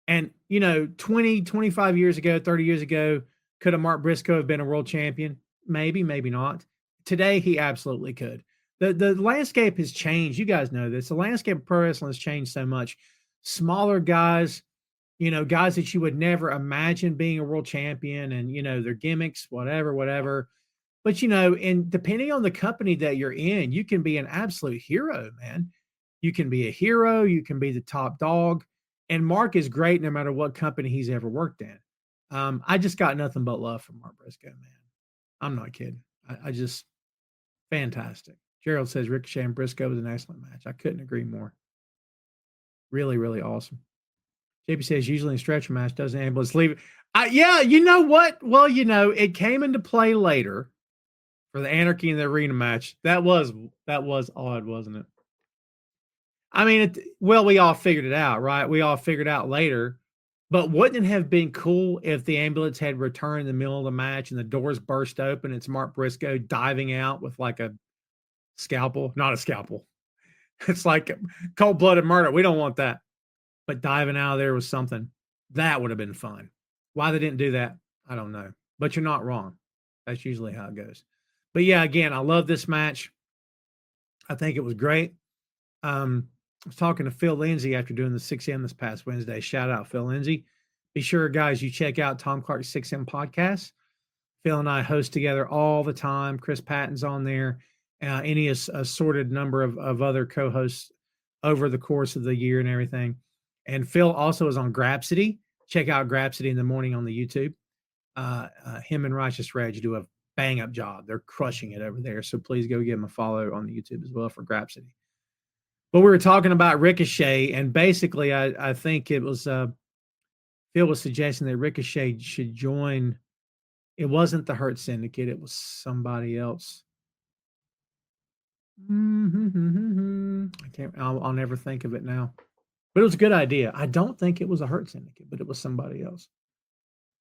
And, 20, 25 years ago, 30 years ago, could a Mark Briscoe have been a world champion? Maybe, maybe not. Today, he absolutely could. The landscape has changed. You guys know this. The landscape of pro wrestling has changed so much. Smaller guys, guys that you would never imagine being a world champion and, their gimmicks, whatever. But, and depending on the company that you're in, you can be an absolute hero, man. You can be a hero. You can be the top dog. And Mark is great no matter what company he's ever worked in. I just got nothing but love for Mark Briscoe, man. I'm not kidding. I just, fantastic. Gerald says Ricochet and Briscoe was an excellent match. I couldn't agree more. Really, really awesome. JP says usually in stretcher match doesn't ambulance leave it. Yeah, you know what? Well, it came into play later for the Anarchy in the Arena match. That was odd, wasn't it? I mean, we all figured it out, right? We all figured out later. But wouldn't it have been cool if the ambulance had returned in the middle of the match and the doors burst open? It's Mark Briscoe diving out with like a scalpel, not a scalpel. It's like cold-blooded murder. We don't want that. But diving out of there was something. That would have been fun. Why they didn't do that, I don't know. But you're not wrong. That's usually how it goes. But yeah, again, I love this match. I think it was great. I was talking to Phil Lindsay after doing the 6M this past Wednesday. Shout out, Phil Lindsay. Be sure, guys, you check out Tom Clark's 6M podcast. Phil and I host together all the time. Chris Patton's on there. Any assorted number of other co-hosts over the course of the year and everything. And Phil also is on Grapsity. Check out Grapsity in the morning on the YouTube. Him and Righteous Reg do a bang up job. They're crushing it over there. So please go give them a follow on the YouTube as well for Grapsity. But we were talking about Ricochet, and basically, I think it was Phil was suggesting that Ricochet should join. It wasn't the Hurt Syndicate; it was somebody else. I can't. I'll never think of it now. But it was a good idea. I don't think it was a Hurt Syndicate, but it was somebody else.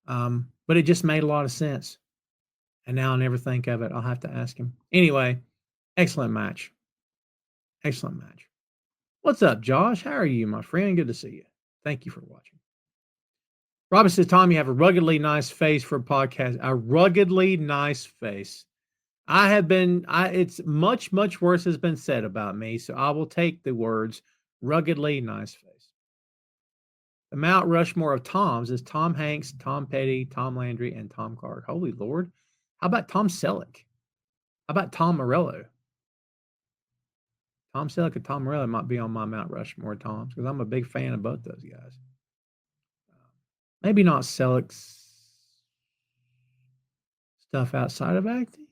But it just made a lot of sense. And now I'll never think of it. I'll have to ask him. Anyway, excellent match. Excellent match. What's up, Josh? How are you, my friend? Good to see you. Thank you for watching. Robin says, Tom, you have a ruggedly nice face for a podcast. A ruggedly nice face. It's much, much worse has been said about me, so I will take the words ruggedly nice face. The Mount Rushmore of Toms is Tom Hanks, Tom Petty, Tom Landry, and Tom Card. Holy Lord. How about Tom Selleck? How about Tom Morello? Tom Selleck and Tom Morello might be on my Mount Rushmore Toms because I'm a big fan of both those guys. Maybe not Selleck's stuff outside of acting.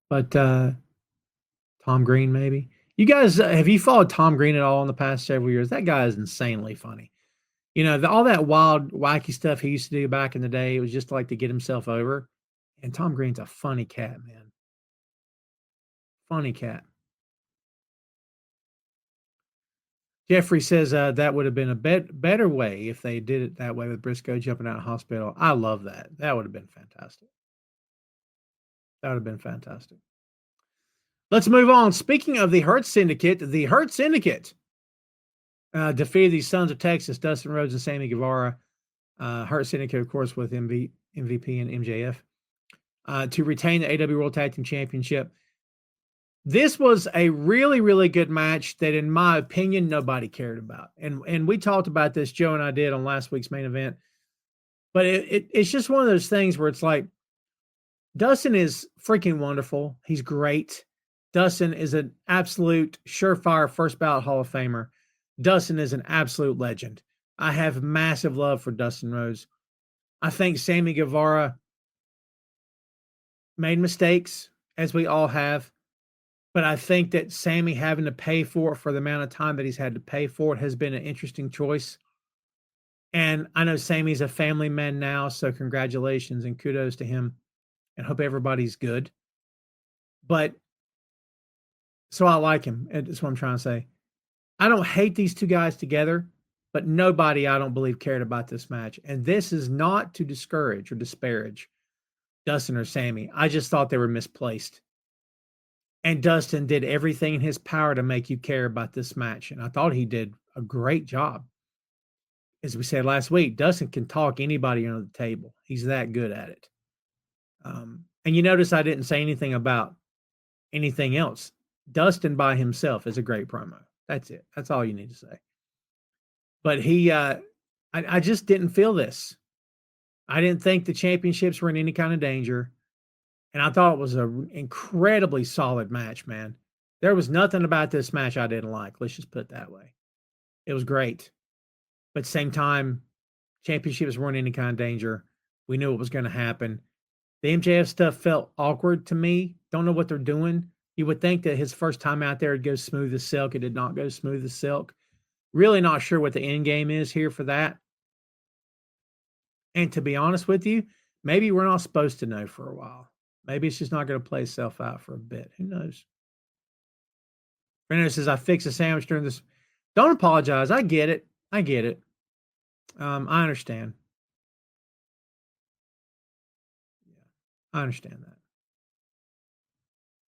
But Tom Green, maybe. You guys, have you followed Tom Green at all in the past several years? That guy is insanely funny. You know, all that wild, wacky stuff he used to do back in the day, it was just like to get himself over. And Tom Green's a funny cat, man. Funny cat. Jeffrey says that would have been a better way if they did it that way with Briscoe jumping out of hospital. I love that. That would have been fantastic. That would have been fantastic. Let's move on. Speaking of the Hurt Syndicate defeated the Sons of Texas, Dustin Rhodes and Sammy Guevara. Hurt Syndicate, of course, with MVP and MJF to retain the AEW World Tag Team Championship. This was a really, really good match that, in my opinion, nobody cared about. And we talked about this, Joe and I did, on last week's main event. But it's just one of those things where it's like, Dustin is freaking wonderful. He's great. Dustin is an absolute surefire first ballot Hall of Famer. Dustin is an absolute legend. I have massive love for Dustin Rhodes. I think Sammy Guevara made mistakes, as we all have. But I think that Sammy having to pay for it for the amount of time that he's had to pay for it has been an interesting choice. And I know Sammy's a family man now, so congratulations and kudos to him. And hope everybody's good. But so I like him. That's what I'm trying to say. I don't hate these two guys together, but nobody, I don't believe, cared about this match. And this is not to discourage or disparage Dustin or Sammy. I just thought they were misplaced. And Dustin did everything in his power to make you care about this match. And I thought he did a great job. As we said last week, Dustin can talk anybody under the table. He's that good at it. And you notice I didn't say anything about anything else. Dustin by himself is a great promo. That's it. That's all you need to say. But I just didn't feel this. I didn't think the championships were in any kind of danger. And I thought it was an incredibly solid match, man. There was nothing about this match I didn't like. Let's just put it that way. It was great. But at the same time, championships weren't in any kind of danger. We knew what was going to happen. The MJF stuff felt awkward to me. Don't know what they're doing. You would think that his first time out there, it'd go smooth as silk. It did not go smooth as silk. Really not sure what the end game is here for that. And to be honest with you, maybe we're not supposed to know for a while. Maybe it's just not going to play itself out for a bit. Who knows? Brenda says, I fixed a sandwich during this. Don't apologize. I get it. I get it. I understand. Yeah, I understand that.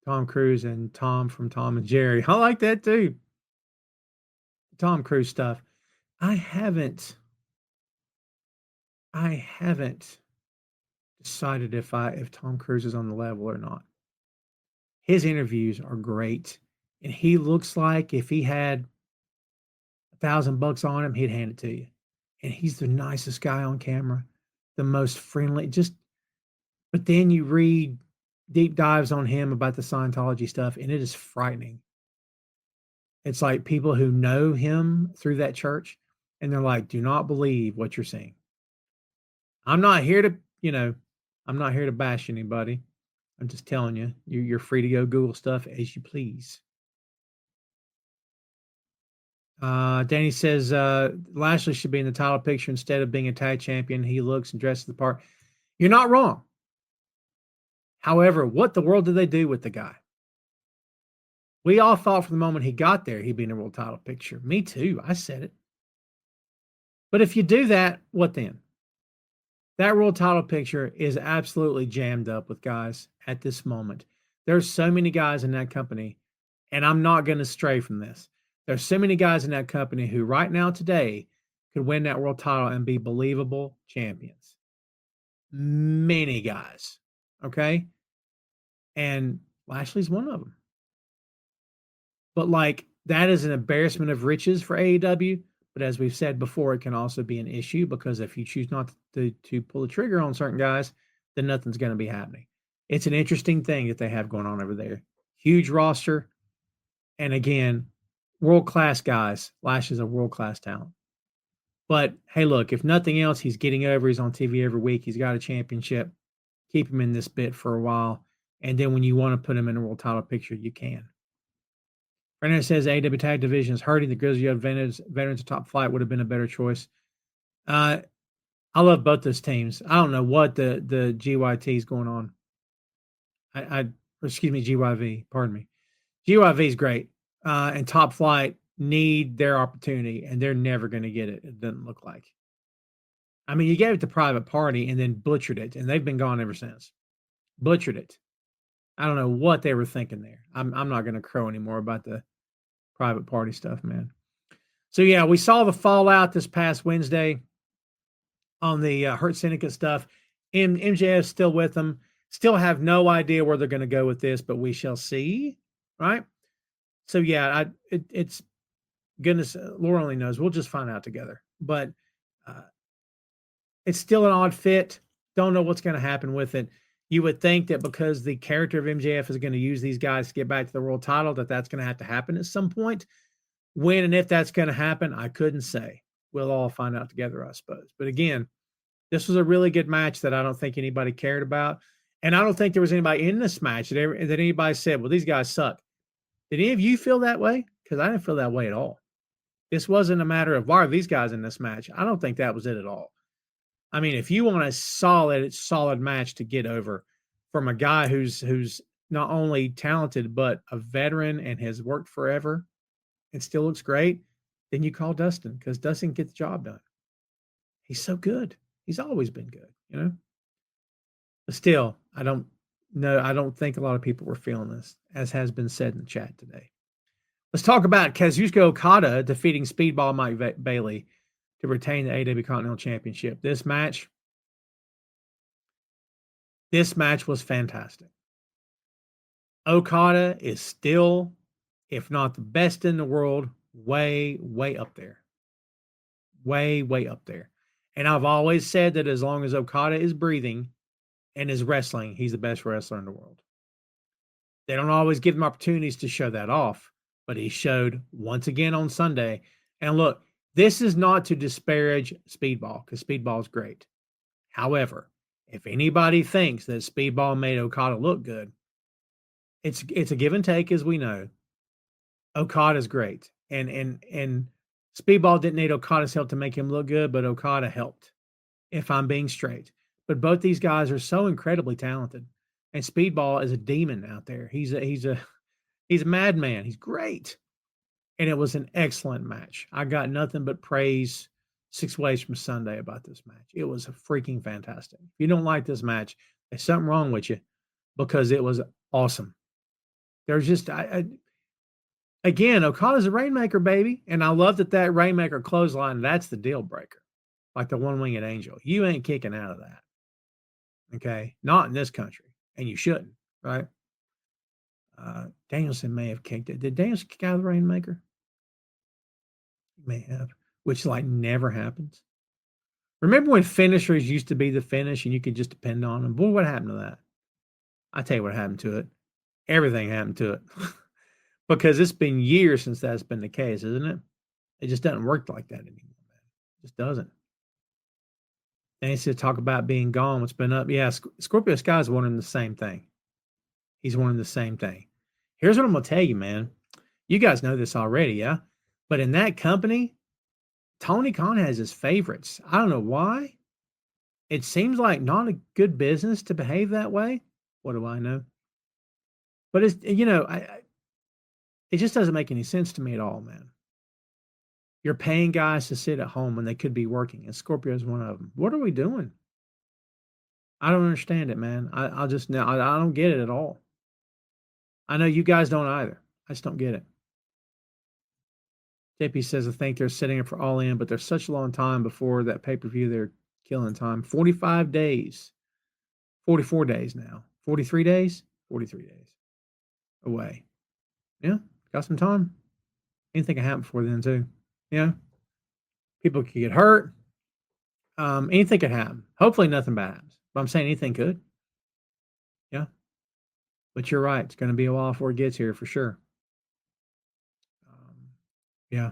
Tom Cruise and Tom from Tom and Jerry. I like that too. Tom Cruise stuff. I haven't decided if Tom Cruise is on the level or not. His interviews are great. And he looks like if he had $1,000 on him, he'd hand it to you. And he's the nicest guy on camera, the most friendly. But then you read deep dives on him about the Scientology stuff, and it is frightening. It's like people who know him through that church, and they're like, do not believe what you're seeing. I'm not here to, I'm not here to bash anybody. I'm just telling you, you're free to go Google stuff as you please. Danny says Lashley should be in the title picture instead of being a tag champion. He looks and dresses the part. You're not wrong. However, what the world did they do with the guy? We all thought from the moment he got there, he'd be in a world title picture. Me too. I said it. But if you do that, what then? That world title picture is absolutely jammed up with guys at this moment. There's so many guys in that company, and I'm not going to stray from this. There's so many guys in that company who right now today could win that world title and be believable champions. Many guys. Okay? And Lashley's one of them. But like, that is an embarrassment of riches for AEW. But as we've said before, it can also be an issue because if you choose not to pull the trigger on certain guys, then nothing's going to be happening. It's an interesting thing that they have going on over there. Huge roster. And again, world-class guys. Lash is a world-class talent. But hey, look, if nothing else, he's getting over. He's on TV every week. He's got a championship. Keep him in this bit for a while. And then when you want to put him in a world title picture, you can. Brenner says AEW Tag Division is hurting. The Grizzly Young veterans of Top Flight would have been a better choice. I love both those teams. I don't know what the GYT is going on. GYV. Pardon me. GYV is great, and Top Flight need their opportunity, and they're never going to get it. It doesn't look like. I mean, you gave it to Private Party and then butchered it, and they've been gone ever since. Butchered it. I don't know what they were thinking there. I'm not going to crow anymore about the Private Party stuff, man. So yeah, we saw the fallout this past Wednesday on the Hurt Syndicate stuff. MJF still with them. Still have no idea where they're going to go with this, but we shall see, right? So yeah, it's goodness, Laura only knows. We'll just find out together. But it's still an odd fit. Don't know what's going to happen with it. You would think that because the character of MJF is going to use these guys to get back to the world title, that's going to have to happen at some point. When and if that's going to happen, I couldn't say. We'll all find out together, I suppose. But again, this was a really good match that I don't think anybody cared about. And I don't think there was anybody in this match that anybody said, well, these guys suck. Did any of you feel that way? Because I didn't feel that way at all. This wasn't a matter of, why are these guys in this match? I don't think that was it at all. I mean, if you want a solid match to get over from a guy who's not only talented, but a veteran and has worked forever and still looks great, then you call Dustin, because Dustin gets the job done. He's so good. He's always been good, you know? But still, I don't think a lot of people were feeling this, as has been said in the chat today. Let's talk about Kazuchika Okada defeating Speedball Mike Bailey to retain the AEW Continental Championship. This match was fantastic. Okada is still, if not the best in the world, way, way up there. Way, way up there. And I've always said that as long as Okada is breathing and is wrestling, he's the best wrestler in the world. They don't always give him opportunities to show that off, but he showed once again on Sunday. And look, this is not to disparage Speedball, because Speedball is great. However, if anybody thinks that Speedball made Okada look good, it's a give and take, as we know. Okada's great. And Speedball didn't need Okada's help to make him look good, but Okada helped, if I'm being straight. But both these guys are so incredibly talented. And Speedball is a demon out there. He's a madman. He's great. And it was an excellent match. I got nothing but praise 6 ways from Sunday about this match. It was freaking fantastic. If you don't like this match, there's something wrong with you, because it was awesome. There's just, again, Okada's a Rainmaker, baby. And I love that Rainmaker clothesline, that's the deal breaker. Like the one-winged angel. You ain't kicking out of that. Okay? Not in this country. And you shouldn't, right? Danielson may have kicked it. Did Danielson kick out of the Rainmaker? He may have, which like never happens. Remember when finishers used to be the finish and you could just depend on them? Boy, what happened to that? I tell you what happened to it. Everything happened to it. Because it's been years since that's been the case, isn't it? It just doesn't work like that anymore, man. It just doesn't. And he said talk about being gone. What's been up? Yeah, Scorpio Sky's wanting the same thing. He's wanting the same thing. Here's what I'm gonna tell you, man. You guys know this already, yeah? But in that company, Tony Khan has his favorites. I don't know why. It seems like not a good business to behave that way. What do I know? But it's it just doesn't make any sense to me at all, man. You're paying guys to sit at home when they could be working, and Scorpio's one of them. What are we doing? I don't understand it, man. I just now I don't get it at all. I know you guys don't either. I just don't get it. JP says I think they're setting it for All In, but there's such a long time before that pay-per-view. They're killing time. 45 days. 44 days now. 43 days? 43 days away. Yeah, got some time. Anything can happen before then, too. Yeah. People could get hurt. Anything could happen. Hopefully nothing bad happens. But I'm saying anything could. Yeah. But you're right. It's going to be a while before it gets here for sure. Yeah.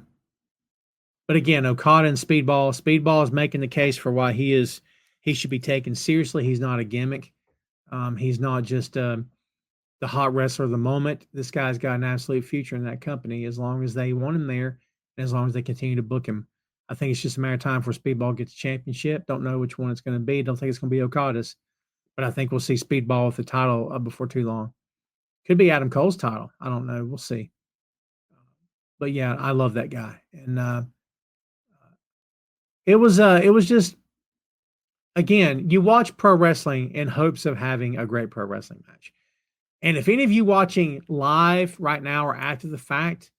But again, Okada and Speedball. Speedball is making the case for why he should be taken seriously. He's not a gimmick. He's not just the hot wrestler of the moment. This guy's got an absolute future in that company as long as they want him there and as long as they continue to book him. I think it's just a matter of time for Speedball gets a championship. Don't know which one it's going to be. Don't think it's going to be Okada's, but I think we'll see Speedball with the title before too long. Could be Adam Cole's title. I don't know. We'll see. But yeah, I love that guy. And it was just, again, you watch pro wrestling in hopes of having a great pro wrestling match. And if any of you watching live right now or after the fact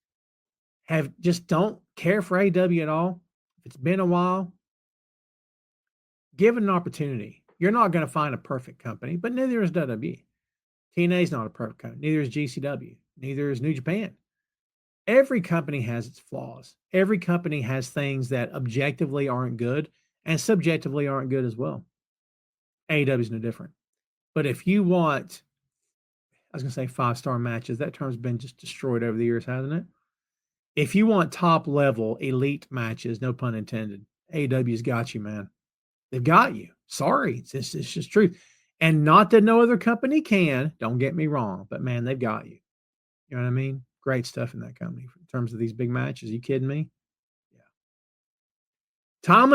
just don't care for AEW at all, if it's been a while, give it an opportunity. You're not going to find a perfect company, but neither is WWE. TNA is not a perfect company. Neither is GCW. Neither is New Japan. Every company has its flaws. Every company has things that objectively aren't good and subjectively aren't good as well. AEW is no different. But if you want, I was going to say 5-star matches, that term's been just destroyed over the years, hasn't it? If you want top level elite matches, no pun intended, AEW's got you, man. They've got you. Sorry. It's just truth. And not that no other company can, don't get me wrong, but man, they've got you. You know what I mean? Great stuff in that company in terms of these big matches. Are you kidding me? Yeah.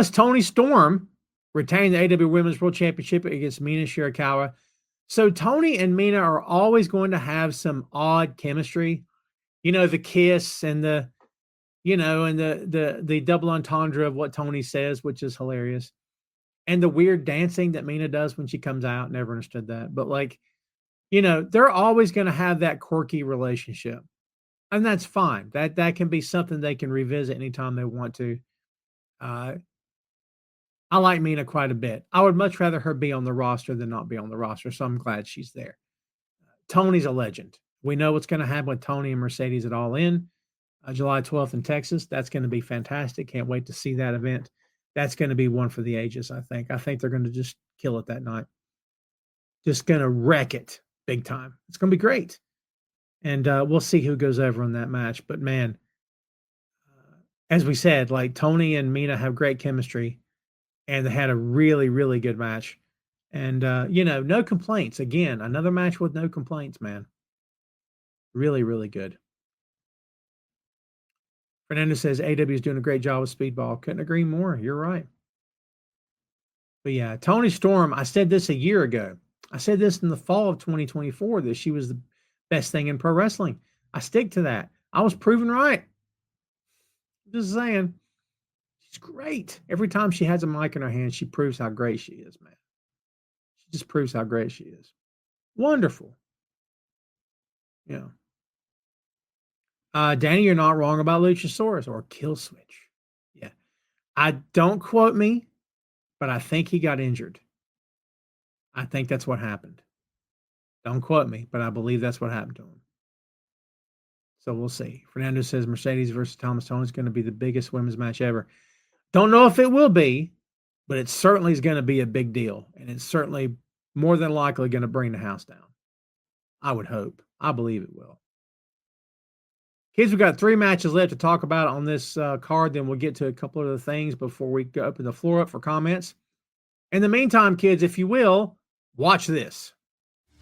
Tony Storm retained the AEW Women's World Championship against Mina Shirakawa. So Tony and Mina are always going to have some odd chemistry. You know, the kiss and the double entendre of what Tony says, which is hilarious. And the weird dancing that Mina does when she comes out. Never understood that. But they're always going to have that quirky relationship. And that's fine. That can be something they can revisit anytime they want to. I like Mina quite a bit. I would much rather her be on the roster than not be on the roster. So I'm glad she's there. Tony's a legend. We know what's going to happen with Tony and Mercedes at All In. July 12th in Texas. That's going to be fantastic. Can't wait to see that event. That's going to be one for the ages, I think. I think they're going to just kill it that night. Just going to wreck it big time. It's going to be great. And we'll see who goes over on that match. But, man, as we said, like Tony and Mina have great chemistry. And they had a really, really good match. And, no complaints. Again, another match with no complaints, man. Really, really good. Fernando says AEW is doing a great job with Speedball. Couldn't agree more. You're right. But yeah, Tony Storm, I said this a year ago. I said this in the fall of 2024 that she was the best thing in pro wrestling. I stick to that. I was proven right. Just saying. She's great. Every time she has a mic in her hand, she proves how great she is, man. She just proves how great she is. Wonderful. Yeah. Danny, you're not wrong about Luchasaurus or Killswitch. Yeah. Don't quote me, but I think he got injured. I think that's what happened. Don't quote me, but I believe that's what happened to him. So we'll see. Fernando says Mercedes versus Thomas Tone is going to be the biggest women's match ever. Don't know if it will be, but it certainly is going to be a big deal. And it's certainly more than likely going to bring the house down. I would hope. I believe it will. Kids, we've got 3 matches left to talk about on this card. Then we'll get to a couple of other things before we open the floor up for comments. In the meantime, kids, if you will, watch this.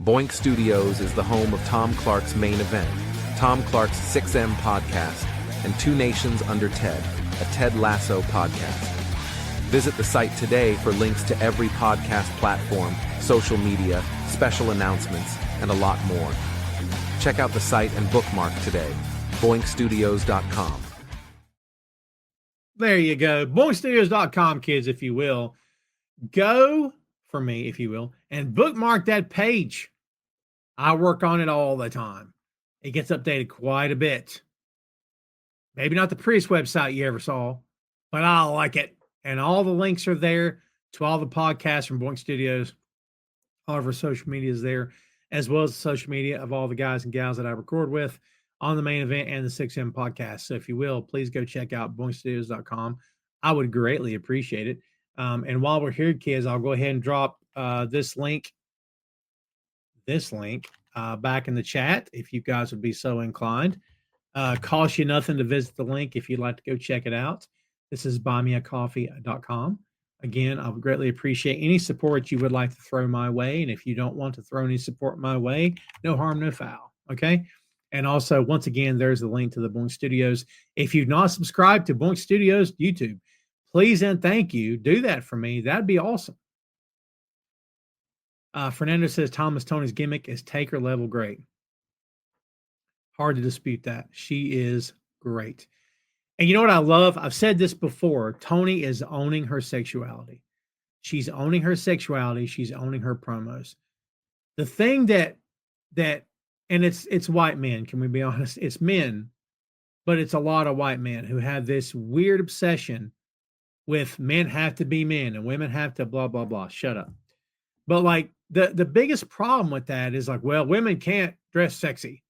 Boink Studios is the home of Tom Clark's Main Event, Tom Clark's 6M podcast, and Two Nations Under Ted, a Ted Lasso podcast. Visit the site today for links to every podcast platform, social media, special announcements, and a lot more. Check out the site and bookmark today. BoinkStudios.com. There you go. BoinkStudios.com, kids, if you will. Go, for me, if you will, and bookmark that page. I work on it all the time. It gets updated quite a bit. Maybe not the prettiest website you ever saw, but I like it. And all the links are there to all the podcasts from Boink Studios. All of our social media is there, as well as the social media of all the guys and gals that I record with on the Main Event and the 6M podcast. So if you will, please go check out boinkstudios.com. I would greatly appreciate it. And while we're here, kids, I'll go ahead and drop this link back in the chat if you guys would be so inclined. Costs you nothing to visit the link if you'd like to go check it out. This is buymeacoffee.com. Again, I would greatly appreciate any support you would like to throw my way. And if you don't want to throw any support my way, no harm, no foul. Okay. And also, once again, there's the link to the Boink Studios. If you've not subscribed to Boink Studios YouTube, please and thank you. Do that for me. That'd be awesome. Fernando says Thomas Tony's gimmick is Taker level great. Hard to dispute that. She is great. And you know what I love? I've said this before. Tony is owning her sexuality. She's owning her sexuality. She's owning her promos. The thing that and it's white men, can we be honest? It's men, but it's a lot of white men who have this weird obsession with men have to be men and women have to blah, blah, blah. Shut up. But like the biggest problem with that is like, well, women can't dress sexy.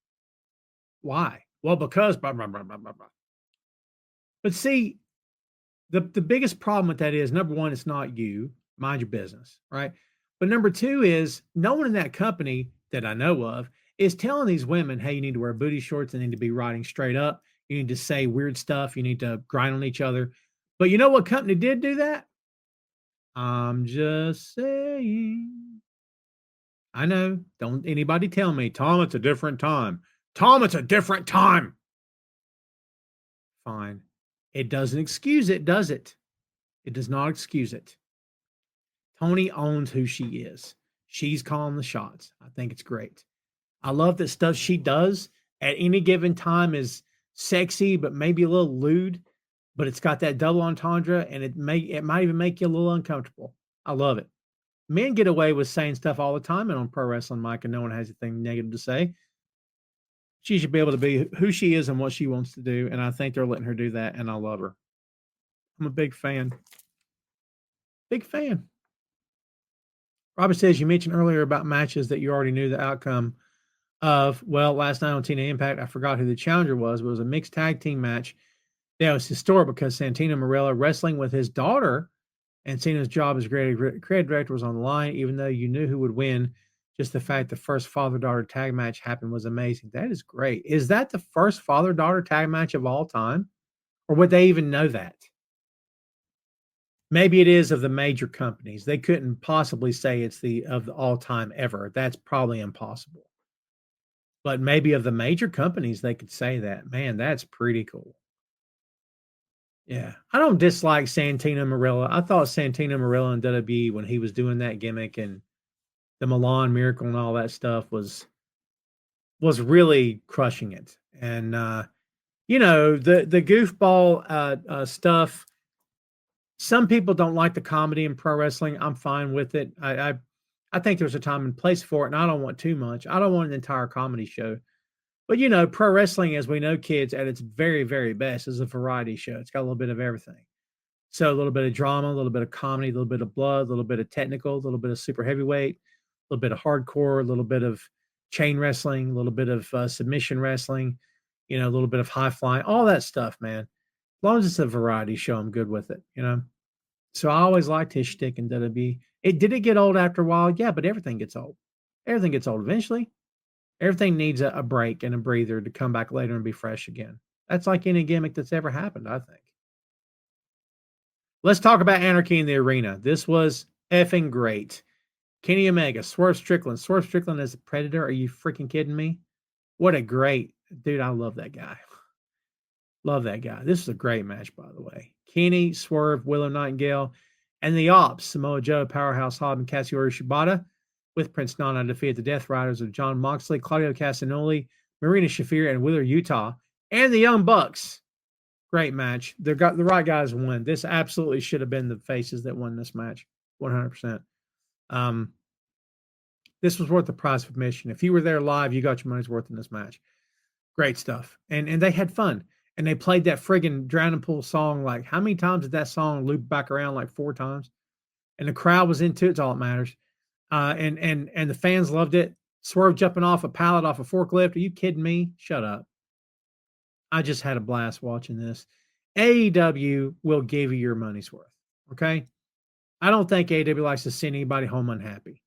Why? Well, because blah, blah, blah, blah, blah, blah. But see, the biggest problem with that is, number one, it's not you. Mind your business, right? But number two is no one in that company that I know of is telling these women, hey, you need to wear booty shorts. They need to be riding straight up. You need to say weird stuff. You need to grind on each other. But you know what company did do that? I'm just saying. I know. Don't anybody tell me, Tom, it's a different time. Tom, it's a different time. Fine. It doesn't excuse it, does it? It does not excuse it. Tony owns who she is. She's calling the shots. I think it's great. I love that stuff she does at any given time is sexy, but maybe a little lewd, but it's got that double entendre, and it might even make you a little uncomfortable. I love it. Men get away with saying stuff all the time and on Pro Wrestling Mike, and no one has anything negative to say. She should be able to be who she is and what she wants to do, and I think they're letting her do that, and I love her. I'm a big fan. Big fan. Robert says, you mentioned earlier about matches that you already knew the outcome of. Well, last night on TNA Impact, I forgot who the challenger was, but it was a mixed tag team match. That was historic because Santino Marella wrestling with his daughter, and Cena's job as creative director was on the line, even though you knew who would win. Just the fact the first father-daughter tag match happened was amazing. That is great. Is that the first father-daughter tag match of all time? Or would they even know that? Maybe it is of the major companies. They couldn't possibly say it's of the all-time ever. That's probably impossible. But maybe of the major companies, they could say that. Man, that's pretty cool. Yeah. I don't dislike Santino Marella. I thought Santino Marella in WWE, when he was doing that gimmick and the Milan Miracle and all that stuff, was really crushing it. And, the goofball stuff, some people don't like the comedy in pro wrestling. I'm fine with it. I think there's a time and place for it, and I don't want too much. I don't want an entire comedy show. But, pro wrestling, as we know, kids, at its very, very best, is a variety show. It's got a little bit of everything. So a little bit of drama, a little bit of comedy, a little bit of blood, a little bit of technical, a little bit of super heavyweight, a little bit of hardcore, a little bit of chain wrestling, a little bit of submission wrestling, a little bit of high flying, all that stuff, man. As long as it's a variety show, I'm good with it, So I always liked his shtick in WWE. Did it get old after a while? Yeah, but everything gets old. Everything gets old eventually. Everything needs a break and a breather to come back later and be fresh again. That's like any gimmick that's ever happened, I think. Let's talk about Anarchy in the Arena. This was effing great. Kenny Omega, Swerve Strickland. Swerve Strickland as a Predator. Are you freaking kidding me? What a great dude. I love that guy. Love that guy. This is a great match, by the way. Kenny, Swerve, Willow Nightingale, and the Ops, Samoa Joe, Powerhouse Hobb, and Katsuyori Shibata, with Prince Nana defeated the Death Riders of John Moxley, Claudio Castagnoli, Marina Shafir, and Wheeler Utah, and the Young Bucks. Great match. The right guys won. This absolutely should have been the faces that won this match, 100%. This was worth the price of admission. If you were there live, you got your money's worth in this match. Great stuff. And they had fun. And they played that friggin' Drowning Pool song. Like, how many times did that song loop back around? Like 4 times. And the crowd was into it. It's all that matters. And the fans loved it. Swerve jumping off a pallet off a forklift. Are you kidding me? Shut up. I just had a blast watching this. AEW will give you your money's worth. Okay? I don't think AEW likes to send anybody home unhappy.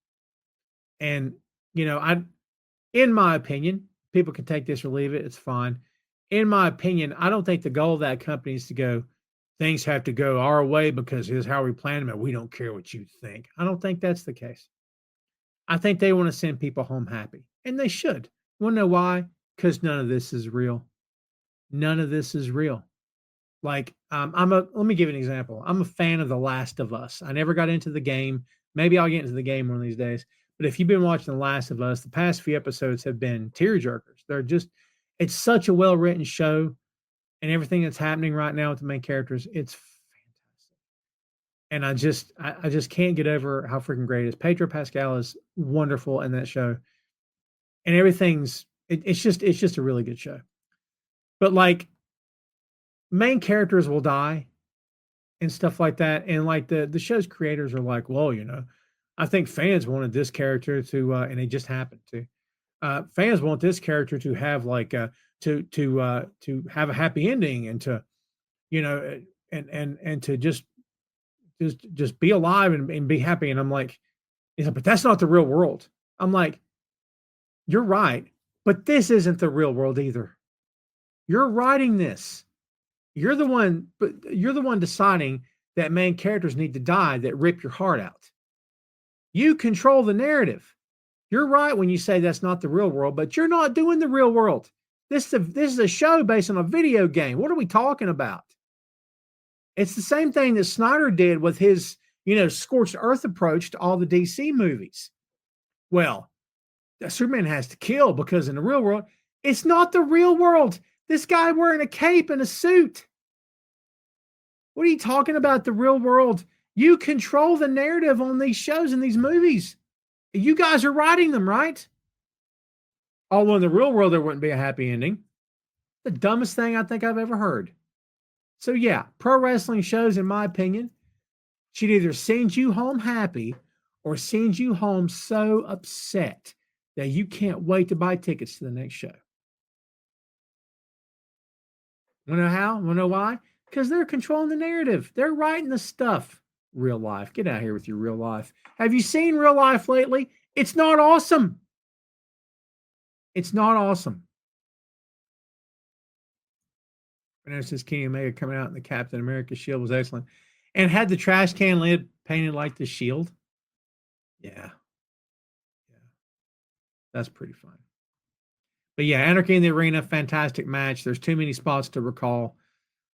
And, in my opinion, people can take this or leave it. It's fine. In my opinion, I don't think the goal of that company is to go, things have to go our way because here's how we plan them and we don't care what you think. I don't think that's the case. I think they want to send people home happy, and they should. You want to know why? Because none of this is real. None of this is real. Like, let me give you an example. I'm a fan of The Last of Us. I never got into the game. Maybe I'll get into the game one of these days. But if you've been watching The Last of Us, the past few episodes have been tearjerkers. It's such a well-written show, and everything that's happening right now with the main characters, it's fantastic. And I just can't get over how freaking great it is. Pedro Pascal is wonderful in that show. And it's just a really good show. But like, main characters will die and stuff like that. And like the show's creators are like, well, I think fans wanted this character to, and they just happened to. Fans want this character to have like to have a happy ending and to, and to just be alive and be happy. And I'm like, but that's not the real world. I'm like, you're right, but this isn't the real world either. You're writing this. You're the one deciding that main characters need to die that rip your heart out. You control the narrative. You're right when you say that's not the real world, but you're not doing the real world. This is a show based on a video game. What are we talking about? It's the same thing that Snyder did with his, scorched earth approach to all the DC movies. Well, Superman has to kill because in the real world, it's not the real world. This guy wearing a cape and a suit. What are you talking about? The real world? You control the narrative on these shows and these movies. You guys are writing them, right? Although in the real world, there wouldn't be a happy ending. The dumbest thing I think I've ever heard. So yeah, pro wrestling shows, in my opinion, should either send you home happy or send you home so upset that you can't wait to buy tickets to the next show. Want to know how? Want to know why? Because they're controlling the narrative. They're writing the stuff. Real life. Get out of here with your real life. Have you seen real life lately? It's not awesome. It's not awesome. I noticed Kenny Omega coming out in the Captain America shield was excellent. And had the trash can lid painted like the shield. Yeah. That's pretty fun. But yeah, Anarchy in the Arena, fantastic match. There's too many spots to recall.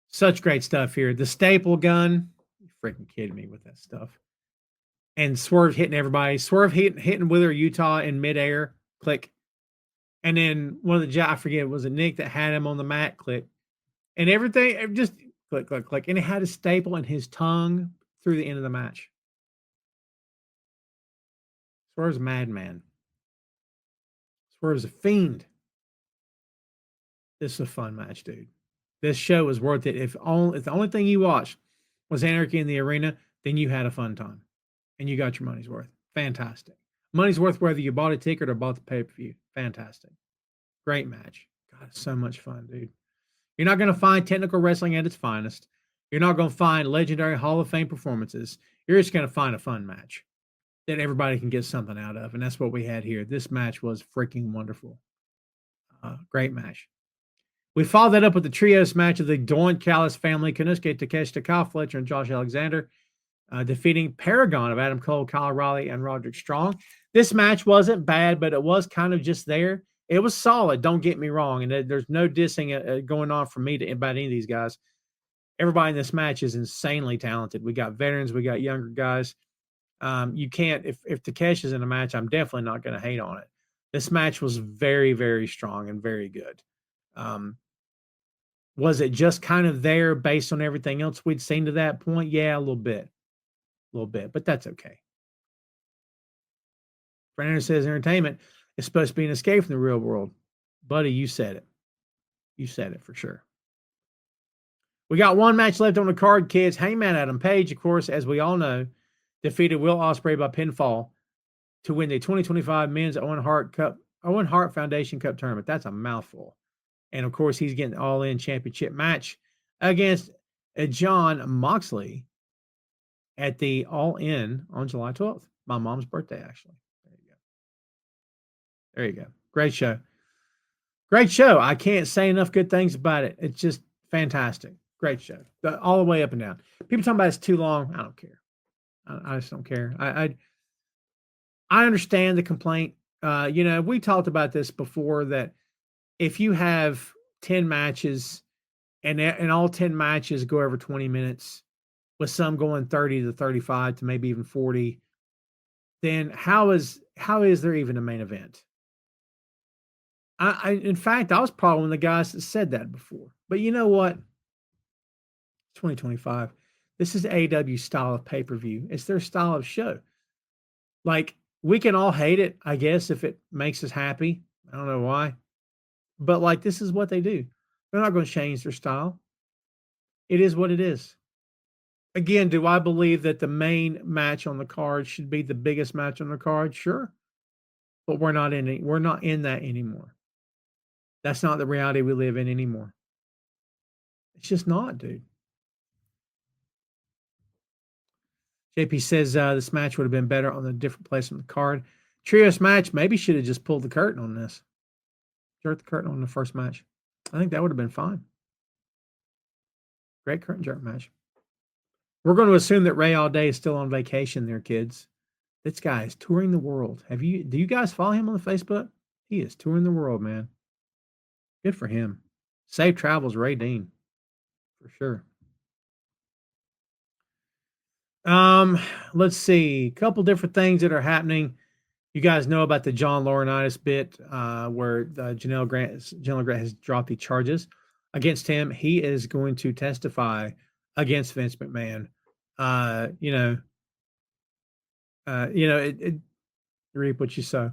Such great stuff here. The staple gun. You freaking kidding me with that stuff. And Swerve hitting everybody. Swerve hitting Wheeler Utah in midair. Click. And then one of the, I forget, was it Nick that had him on the mat? Click. And everything, just click, click, click. And it had a staple in his tongue through the end of the match. Swerve's a madman. Swerve's a fiend. This is a fun match, dude. This show is worth it. If the only thing you watched was Anarchy in the Arena, then you had a fun time. And you got your money's worth. Fantastic. Money's worth whether you bought a ticket or bought the pay-per-view. Fantastic. Great match. God, it's so much fun, dude. You're not going to find technical wrestling at its finest. You're not going to find legendary Hall of Fame performances. You're just going to find a fun match. that everybody can get something out of, and that's what we had here. This match was freaking wonderful. Great match. We followed that up with the trios match of the Doink Callis family, Konosuke Takeshita, Kyle Fletcher, and Josh Alexander, defeating Paragon of Adam Cole, Kyle Riley, and Roderick Strong. This match wasn't bad, but it was kind of just there. It was solid, don't get me wrong, and there's no dissing going on from me about any of these guys. Everybody in this match is insanely talented. We got veterans, we got younger guys. You can't, if Takeshi's in a match, I'm definitely not going to hate on it. This match was very, very strong and very good. Was it just kind of there based on everything else we'd seen to that point? Yeah, a little bit, but that's okay. Fernando says entertainment is supposed to be an escape from the real world. Buddy, you said it. You said it for sure. We got one match left on the card, kids. Hangman Adam Page, of course, as we all know, defeated Will Ospreay by pinfall to win the 2025 Men's Owen Hart Foundation Cup tournament. That's a mouthful. And of course, he's getting the All-In Championship match against John Moxley at the All-In on July 12th. My mom's birthday, actually. There you go. Great show. Great show. I can't say enough good things about it. It's just fantastic. Great show. All the way up and down. People talking about it's too long. I don't care. I just don't care. I understand the complaint. We talked about this before, that if you have 10 matches and all 10 matches go over 20 minutes, with some going 30 to 35 to maybe even 40, then how is there even a main event? In fact, I was probably one of the guys that said that before. But you know what? 2025. This is AEW style of pay-per-view. It's their style of show. Like, we can all hate it, I guess, if it makes us happy. I don't know why. But, like, this is what they do. They're not going to change their style. It is what it is. Again, do I believe that the main match on the card should be the biggest match on the card? Sure. But we're not in that anymore. That's not the reality we live in anymore. It's just not, dude. JP says this match would have been better on a different place on the card. Trios match, maybe should have just pulled the curtain on this. Jerk the curtain on the first match. I think that would have been fine. Great curtain jerk match. We're going to assume that Ray All Day is still on vacation there, kids. This guy is touring the world. Do you guys follow him on the Facebook? He is touring the world, man. Good for him. Safe travels, Ray Dean. For sure. Let's see. A couple different things that are happening. You guys know about the John Laurinaitis bit, where Janelle Grant has dropped the charges against him. He is going to testify against Vince McMahon. You reap what you sow.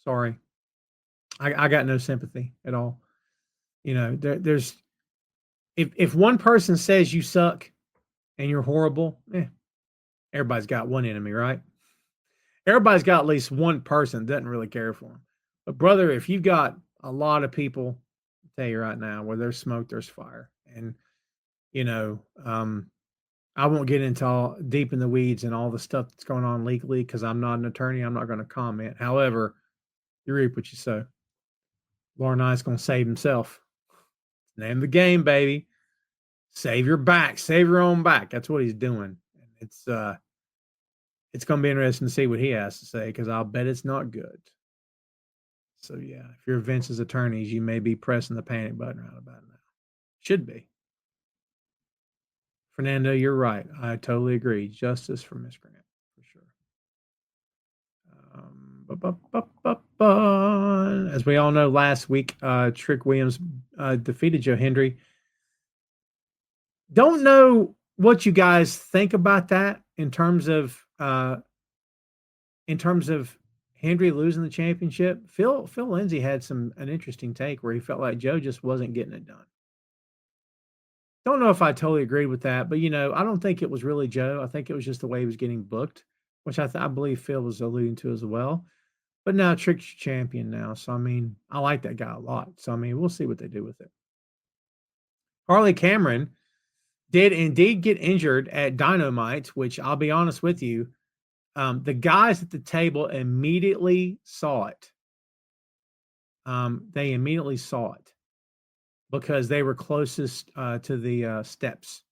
Sorry. I got no sympathy at all. There's if one person says you suck and you're horrible, everybody's got one enemy, right? Everybody's got at least one person that doesn't really care for them. But brother, if you've got a lot of people, I'll tell you right now, where there's smoke, there's fire. And I won't get into all deep in the weeds and all the stuff that's going on legally, because I'm not an attorney. I'm not going to comment. However, you reap what you sow. Laurinaitis going to save himself. Name of the game, baby. Save your back. Save your own back. That's what he's doing. It's going to be interesting to see what he has to say, because I'll bet it's not good. So, yeah, if you're Vince's attorneys, you may be pressing the panic button right about now. Should be. Fernando, you're right. I totally agree. Justice for Miss Grant, for sure. As we all know, last week, Trick Williams defeated Joe Hendry. Don't know what you guys think about that in terms of Hendry losing the championship. Phil Lindsay had an interesting take where he felt like Joe just wasn't getting it done. Don't know if I totally agreed with that, but I don't think it was really Joe. I think it was just the way he was getting booked, which I believe Phil was alluding to as well. But now Trick's champion now, so I like that guy a lot. So we'll see what they do with it. Harley Cameron did indeed get injured at Dynamite, which I'll be honest with you, The guys at the table immediately saw it. They immediately saw it because they were closest to the steps.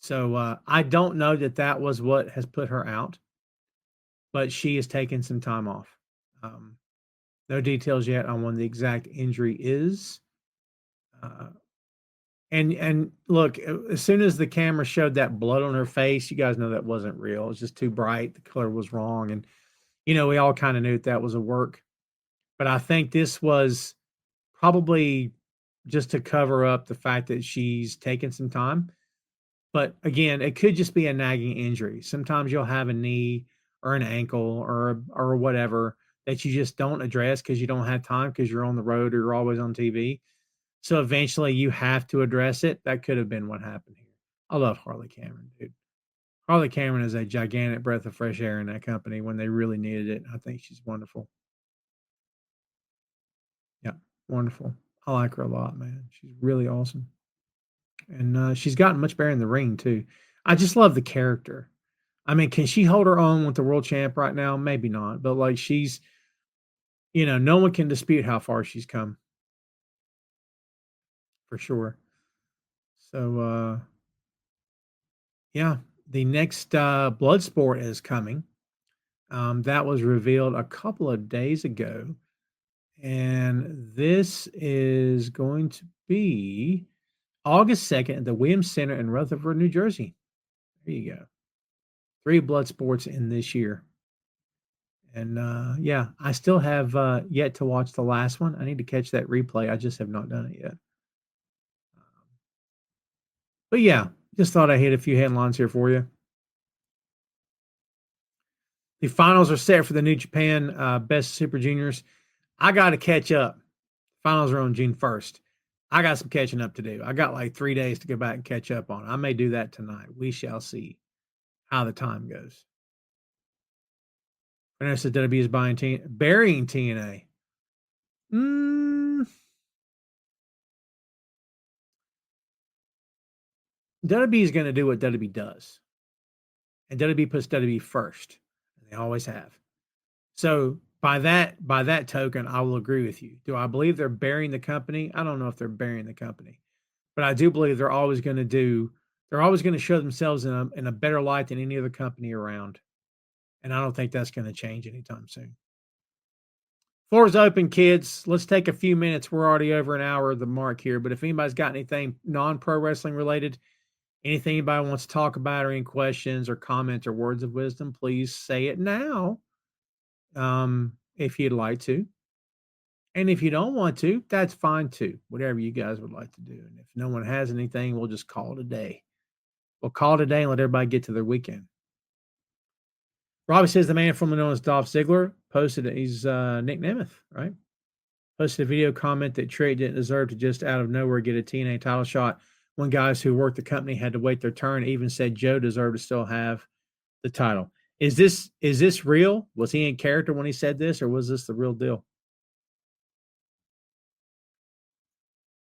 So I don't know that was what has put her out, but she is taking some time off. No details yet on when the exact injury is. And look, as soon as the camera showed that blood on her face, you guys know that wasn't real. It was just too bright. The color was wrong, and we all kind of knew that was a work. But I think this was probably just to cover up the fact that she's taken some time. But again, it could just be a nagging injury. Sometimes you'll have a knee or an ankle or whatever that you just don't address because you don't have time because you're on the road or you're always on TV. So eventually you have to address it. That could have been what happened here. I love Harley Cameron, dude. Harley Cameron is a gigantic breath of fresh air in that company when they really needed it. I think she's wonderful. Yeah, wonderful. I like her a lot, man. She's really awesome. And she's gotten much better in the ring, too. I just love the character. I mean, can she hold her own with the world champ right now? Maybe not. But, like, she's, no one can dispute how far she's come. For sure. So, yeah, the next Bloodsport is coming. That was revealed a couple of days ago. And this is going to be August 2nd at the Williams Center in Rutherford, New Jersey. There you go. 3 Bloodsports in this year. And yeah, I still have yet to watch the last one. I need to catch that replay. I just have not done it yet. But yeah, just thought I hit a few headlines here for you. The finals are set for the New Japan Best Super Juniors. I got to catch up. Finals are on June 1st. I got some catching up to do. I got like 3 days to go back and catch up on. I may do that tonight. We shall see how the time goes. Vanessa WB is burying TNA. WB is going to do what WB does. And WB puts WB first. They always have. So by that token, I will agree with you. Do I believe they're burying the company? I don't know if they're burying the company. But I do believe they're always going to show themselves in a better light than any other company around. And I don't think that's going to change anytime soon. Floor is open, kids. Let's take a few minutes. We're already over an hour of the mark here. But if anybody's got anything non-pro wrestling related, anything anybody wants to talk about or any questions or comments or words of wisdom, please say it now. If you'd like to. And if you don't want to, that's fine too. Whatever you guys would like to do. And if no one has anything, we'll just call it a day. We'll call it a day and let everybody get to their weekend. Robbie says the man formerly known as Dolph Ziggler posted, he's Nick Nemeth, right? Posted a video comment that Trick didn't deserve to just out of nowhere get a TNA title shot when guys who worked the company had to wait their turn. Even said Joe deserved to still have the title. Is this real? Was he in character when he said this, or was this the real deal?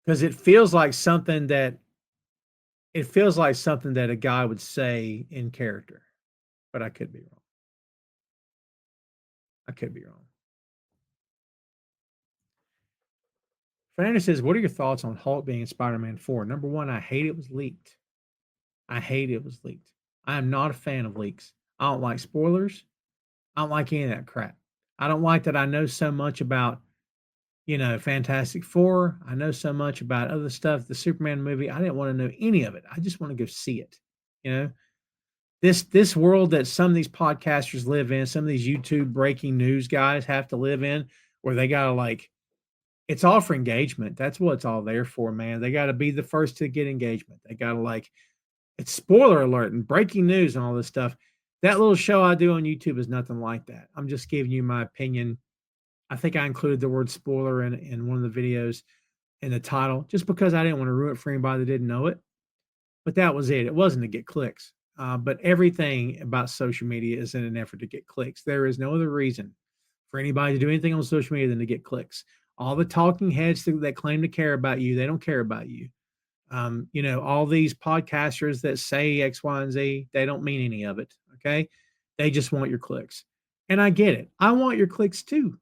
Because it feels like something that a guy would say in character, but I could be wrong. Fernando says, what are your thoughts on Hulk being in Spider-Man 4? Number one, I hate it was leaked. I am not a fan of leaks. I don't like spoilers. I don't like any of that crap. I don't like that I know so much about, Fantastic Four. I know so much about other stuff, the Superman movie. I didn't want to know any of it. I just want to go see it. This world that some of these podcasters live in, some of these YouTube breaking news guys have to live in, where they gotta it's all for engagement. That's what it's all there for, man. They gotta be the first to get engagement. They gotta it's spoiler alert and breaking news and all this stuff. That little show I do on YouTube is nothing like that. I'm just giving you my opinion. I think I included the word spoiler in one of the videos in the title, just because I didn't want to ruin it for anybody that didn't know it. But that was it. It wasn't to get clicks. But everything about social media is in an effort to get clicks. There is no other reason for anybody to do anything on social media than to get clicks. All the talking heads that claim to care about you, they don't care about you. All these podcasters that say X, Y, and Z, they don't mean any of it. Okay. They just want your clicks. And I get it. I want your clicks too.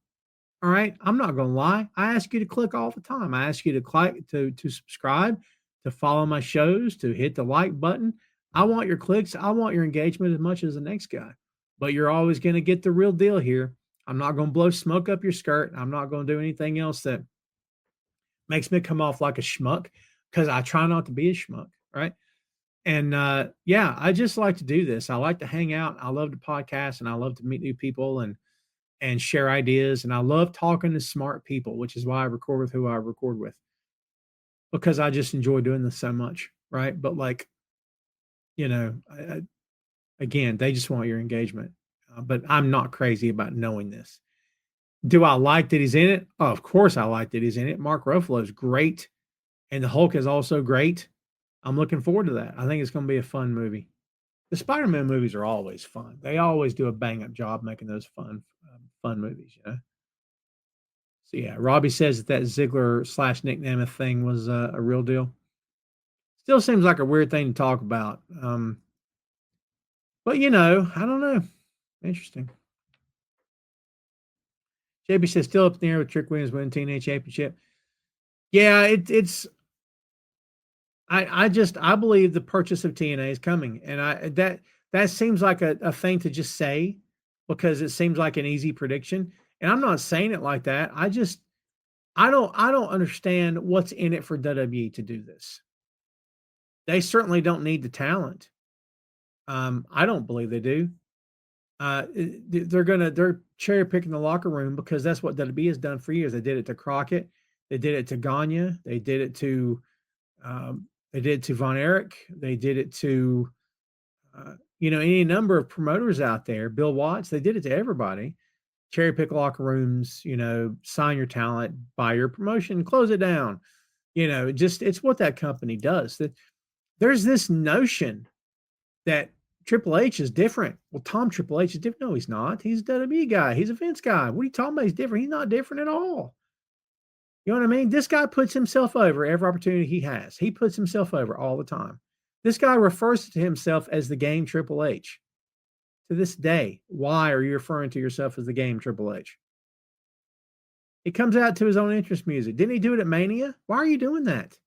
All right. I'm not going to lie. I ask you to click all the time. I ask you to click, to subscribe, to follow my shows, to hit the like button. I want your clicks. I want your engagement as much as the next guy. But you're always going to get the real deal here. I'm not going to blow smoke up your skirt. I'm not going to do anything else that makes me come off like a schmuck, because I try not to be a schmuck. Right. And yeah, I just like to do this. I like to hang out. I love to podcast, and I love to meet new people and share ideas. And I love talking to smart people, which is why I record with who I record with, because I just enjoy doing this so much. Right. But like, again, they just want your engagement. But I'm not crazy about knowing this. Do I like that he's in it? Oh, of course I like that he's in it. Mark Ruffalo is great. And the Hulk is also great. I'm looking forward to that. I think it's going to be a fun movie. The Spider-Man movies are always fun. They always do a bang-up job making those fun movies, So yeah, Robbie says that Ziggler / Nick Nemeth thing was a real deal. Still seems like a weird thing to talk about. But I don't know. Interesting. JP says still up in the air with Trick Williams winning TNA Championship. Yeah, it's. I believe the purchase of TNA is coming, and that seems like a thing to just say, because it seems like an easy prediction. And I'm not saying it like that. I don't understand what's in it for WWE to do this. They certainly don't need the talent. I don't believe they do. They're cherry picking the locker room, because that's what WWE has done for years. They did it to Crockett. They did it to Gagne. They did it to Von Erich. They did it to, any number of promoters out there. Bill Watts. They did it to everybody. Cherry pick locker rooms. Sign your talent, buy your promotion, close it down. It's what that company does. That there's this notion that Triple H is different. Well, Triple H is different. No, he's not. He's a WWE guy. He's a Vince guy. What are you talking about? He's different. He's not different at all. You know what I mean? This guy puts himself over every opportunity he has. He puts himself over all the time. This guy refers to himself as the game Triple H. To this day, why are you referring to yourself as the game Triple H? He comes out to his own interest music. Didn't he do it at Mania? Why are you doing that?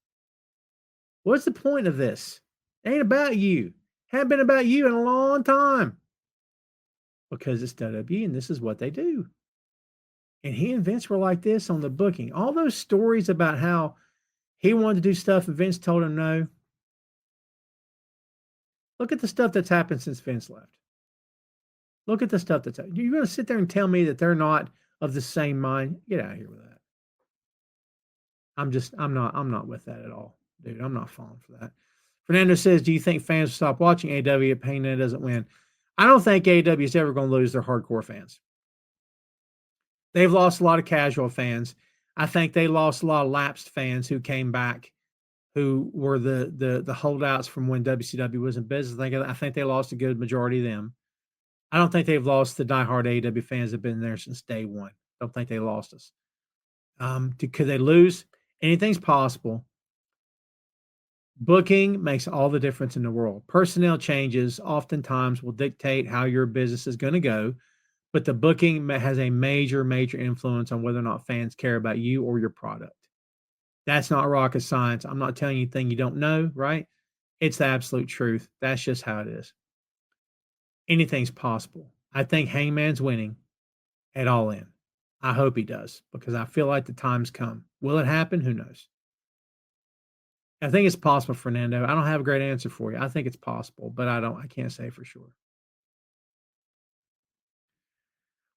What's the point of this? It ain't about you. Haven't been about you in a long time. Because it's WWE, and this is what they do. And he and Vince were like this on the booking. All those stories about how he wanted to do stuff and Vince told him no. Look at the stuff that's happened since Vince left. Look at the stuff that's happened. You're going to sit there and tell me that they're not of the same mind? Get out of here with that. I'm not with that at all, dude. I'm not falling for that. Fernando says, do you think fans will stop watching AEW if Payne doesn't win? I don't think AEW is ever going to lose their hardcore fans. They've lost a lot of casual fans. I think they lost a lot of lapsed fans who came back, who were the holdouts from when WCW was in business. I think they lost a good majority of them. I don't think they've lost the diehard AEW fans that have been there since day one. Don't think they lost us. Could they lose? Anything's possible. Booking makes all the difference in the world. Personnel changes oftentimes will dictate how your business is going to go, but the booking has a major, major influence on whether or not fans care about you or your product. That's not rocket science. I'm not telling you anything you don't know, right? It's the absolute truth. That's just how it is. Anything's possible. I think Hangman's winning at All In. I hope he does, because I feel like the time's come. Will it happen? Who knows? I think it's possible, Fernando. I don't have a great answer for you. I think it's possible, but I can't say for sure.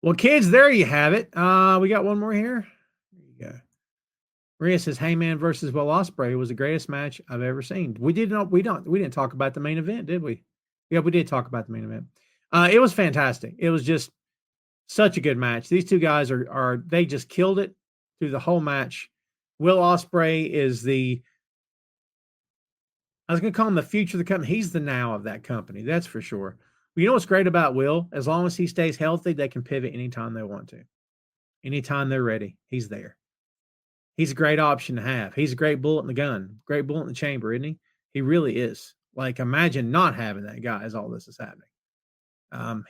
Well, kids, there you have it. We got one more here. There you go. Maria says Heyman versus Will Ospreay was the greatest match I've ever seen. We didn't talk about the main event, did we? Yeah, we did talk about the main event. It was fantastic. It was just such a good match. These two guys they just killed it through the whole match. Will Ospreay is I was going to call him the future of the company. He's the now of that company. That's for sure. You know what's great about Will? As long as he stays healthy, they can pivot anytime they want to. Anytime they're ready, he's there. He's a great option to have. He's a great bullet in the gun, great bullet in the chamber, isn't he? He really is. Like, imagine not having that guy as all this is happening.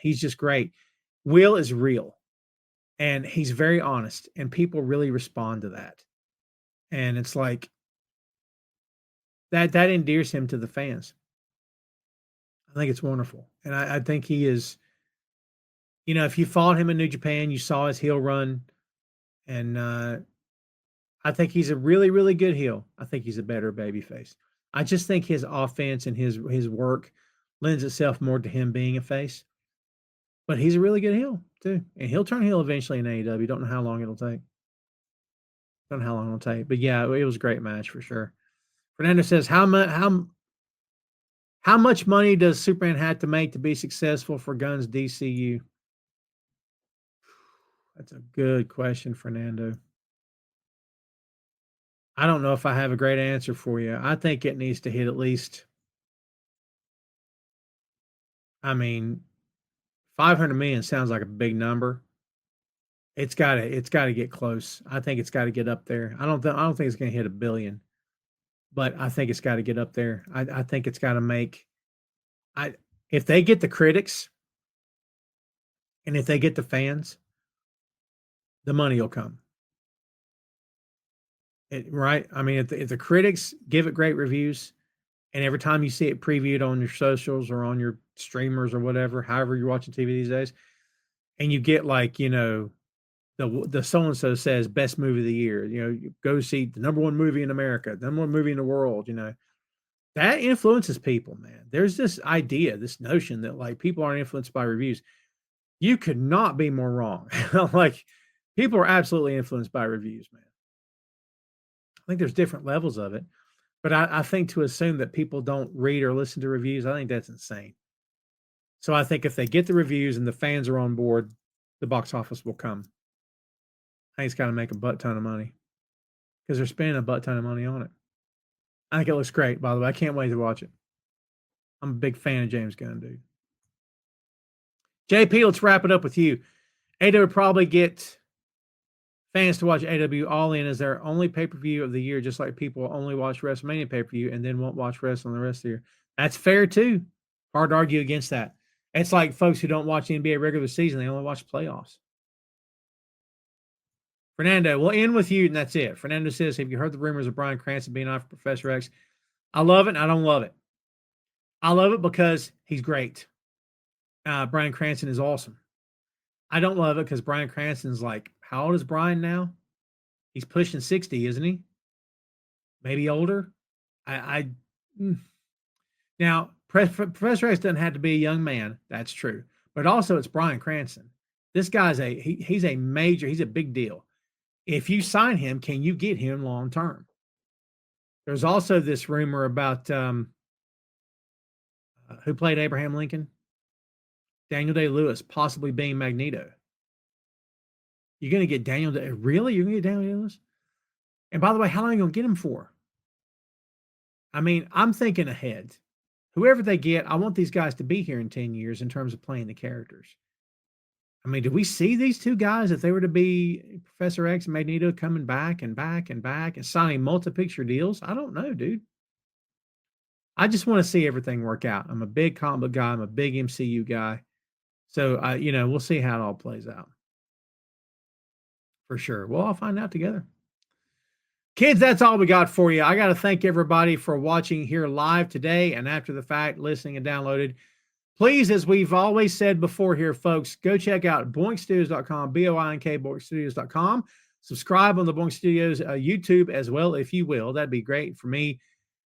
He's just great. Will is real, and he's very honest, and people really respond to that. And it's like that endears him to the fans. I think it's wonderful, and I think he is. If you followed him in New Japan, you saw his heel run, and I think he's a really, really good heel. I think he's a better babyface. I just think his offense and his work lends itself more to him being a face. But he's a really good heel too, and he'll turn heel eventually in AEW. Don't know how long it'll take. Don't know how long it'll take, but yeah, it was a great match for sure. Fernando says, how much money does Superman have to make to be successful for Gunn's DCU? That's a good question, Fernando. I don't know if I have a great answer for you. I think it needs to hit at least, I mean, 500 million sounds like a big number. It's got to get close. I think it's got to get up there. I don't think it's going to hit $1 billion, but I think it's got to get up there. I think it's got to make. If they get the critics, and if they get the fans, the money will come. Right? I mean, if the critics give it great reviews, and every time you see it previewed on your socials or on your streamers or whatever, however you're watching TV these days, and you get like, the so-and-so says best movie of the year, you go see the number one movie in America, the number one movie in the world, that influences people, man. There's this idea, this notion that like people aren't influenced by reviews. You could not be more wrong. Like people are absolutely influenced by reviews, man. I think there's different levels of it, but I think to assume that people don't read or listen to reviews, I think that's insane. So I think if they get the reviews and the fans are on board, the box office will come. I think it's got to make a butt ton of money because they're spending a butt ton of money on it. I think it looks great, by the way. I can't wait to watch it. I'm a big fan of James Gunn, dude. JP, let's wrap it up with you. AEW would probably get fans to watch AEW All In as their only pay-per-view of the year, just like people only watch WrestleMania pay-per-view and then won't watch wrestling the rest of the year. That's fair, too. Hard to argue against that. It's like folks who don't watch the NBA regular season, they only watch playoffs. Fernando, we'll end with you, and that's it. Fernando says, have you heard the rumors of Bryan Cranston being on for Professor X? I love it, and I don't love it. I love it because he's great. Bryan Cranston is awesome. I don't love it because Bryan Cranston's like, how old is Bryan now? He's pushing 60, isn't he? Maybe older. Now, Professor X doesn't have to be a young man. That's true. But also it's Bryan Cranston. This guy's he's a big deal. If you sign him, can you get him long term? There's also this rumor about who played Abraham Lincoln? Daniel Day-Lewis possibly being Magneto. You're going to get really? You're going to get Daniel Day-Lewis? And by the way, how long are you going to get him for? I mean, I'm thinking ahead. Whoever they get, I want these guys to be here in 10 years in terms of playing the characters. I mean, do we see these two guys, if they were to be Professor X and Magneto, coming back and back and back and signing multi-picture deals? I don't know, dude. I just want to see everything work out. I'm a big comic book guy. I'm a big MCU guy. So, we'll see how it all plays out. For sure. Well, I'll find out together. Kids, that's all we got for you. I got to thank everybody for watching here live today and after the fact, listening and downloaded. Please, as we've always said before here, folks, go check out boinkstudios.com, B-O-I-N-K, boinkstudios.com. Subscribe on the Boink Studios YouTube as well, if you will. That'd be great for me.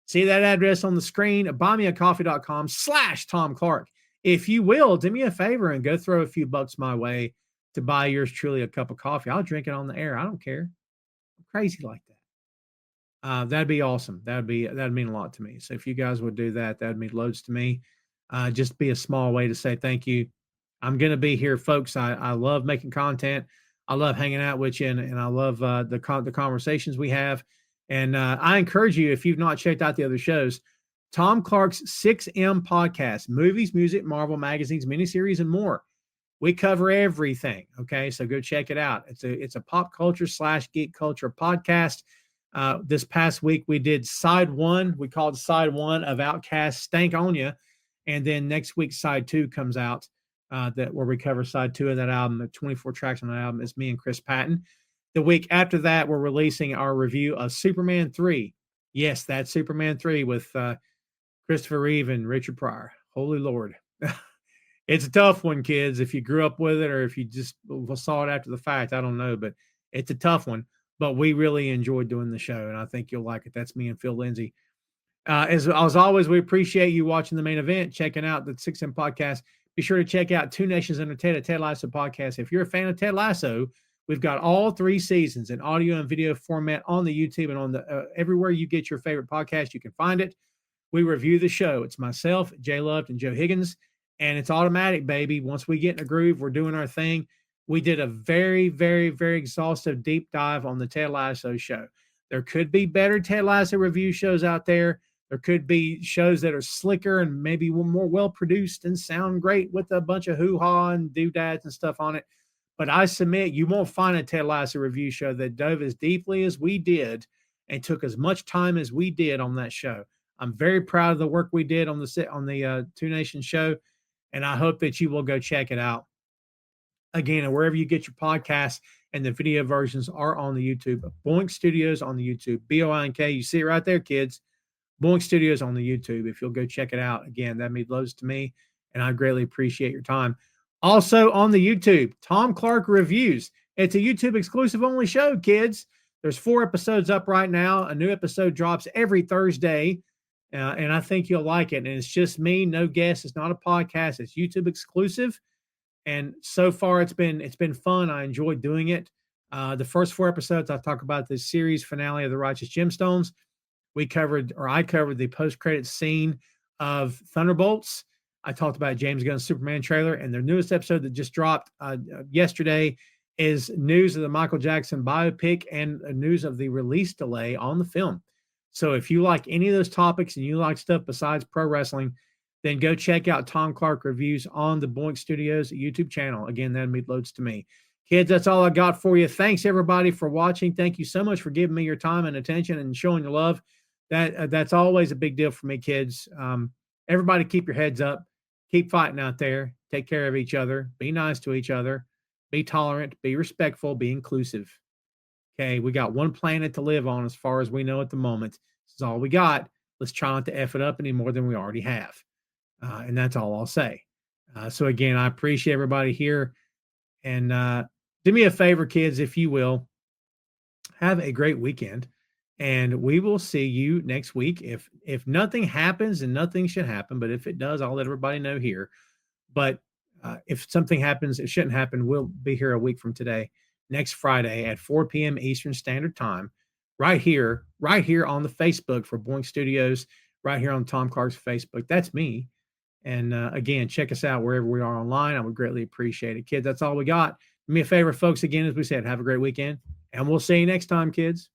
See that address on the screen, buymeacoffee.com/Tom Clark. If you will, do me a favor and go throw a few bucks my way to buy yours truly a cup of coffee. I'll drink it on the air. I don't care. I'm crazy like that. That'd be awesome. That'd mean a lot to me. So if you guys would do that, that'd mean loads to me. Just be a small way to say thank you. I'm going to be here, folks. I love making content. I love hanging out with you, and I love the conversations we have. And I encourage you, if you've not checked out the other shows, Tom Clark's 6M podcast, movies, music, Marvel magazines, miniseries, and more. We cover everything. Okay, so go check it out. It's a pop culture / geek culture podcast. This past week we did side 1. We called side 1 of Outcast Stank on Ya, and then next week side 2 comes out. that where we cover side 2 of that album. The 24 tracks on that album is me and Chris Patton. The week after that, we're releasing our review of Superman 3. Yes, that's Superman 3 with Christopher Reeve and Richard Pryor. Holy Lord. It's a tough one, kids. If you grew up with it or if you just saw it after the fact, I don't know, but it's a tough one. But we really enjoyed doing the show, and I think you'll like it. That's me and Phil Lindsay. As always, we appreciate you watching the main event, checking out the 6M podcast. Be sure to check out Two Nations Under Ted, a Ted Lasso podcast. If you're a fan of Ted Lasso, we've got all 3 seasons in audio and video format on the YouTube and on the everywhere you get your favorite podcast. You can find it. We review the show. It's myself, Jay Loved, and Joe Higgins, and it's automatic, baby. Once we get in a groove, we're doing our thing. We did a very, very, very exhaustive deep dive on the Ted Lasso show. There could be better Ted Lasso review shows out there. There could be shows that are slicker and maybe more well-produced and sound great with a bunch of hoo-ha and doodads and stuff on it. But I submit you won't find a Ted Lasso review show that dove as deeply as we did and took as much time as we did on that show. I'm very proud of the work we did on the Two Nations show, and I hope that you will go check it out. Again, and wherever you get your podcasts, and the video versions are on the YouTube. Boink Studios on the YouTube. BOINK. You see it right there, kids. Boink Studios on the YouTube. If you'll go check it out, again, that means loads to me, and I greatly appreciate your time. Also on the YouTube, Tom Clark Reviews. It's a YouTube exclusive only show, kids. There's 4 episodes up right now. A new episode drops every Thursday, and I think you'll like it. And it's just me, no guests. It's not a podcast. It's YouTube exclusive. And so far, it's been fun. I enjoyed doing it. The first 4 episodes, I talk about the series finale of The Righteous Gemstones. I covered the post-credit scene of Thunderbolts. I talked about James Gunn's Superman trailer, and their newest episode that just dropped yesterday is news of the Michael Jackson biopic and news of the release delay on the film. So if you like any of those topics and you like stuff besides pro wrestling, then go check out Tom Clark Reviews on the Boink Studios YouTube channel. Again, that means loads to me. Kids, that's all I got for you. Thanks, everybody, for watching. Thank you so much for giving me your time and attention and showing your love. That's always a big deal for me, kids. Everybody keep your heads up. Keep fighting out there. Take care of each other. Be nice to each other. Be tolerant. Be respectful. Be inclusive. Okay, we got one planet to live on as far as we know at the moment. This is all we got. Let's try not to F it up any more than we already have. And that's all I'll say. So again, I appreciate everybody here. And do me a favor, kids, if you will. Have a great weekend. And we will see you next week. If nothing happens, and nothing should happen, but if it does, I'll let everybody know here. But if something happens, it shouldn't happen. We'll be here a week from today, next Friday at 4 p.m. Eastern Standard Time, right here on the Facebook for Boink Studios, right here on Tom Clark's Facebook. That's me. And again, check us out wherever we are online. I would greatly appreciate it. Kids, that's all we got. Do me a favor, folks, again, as we said, have a great weekend. And we'll see you next time, kids.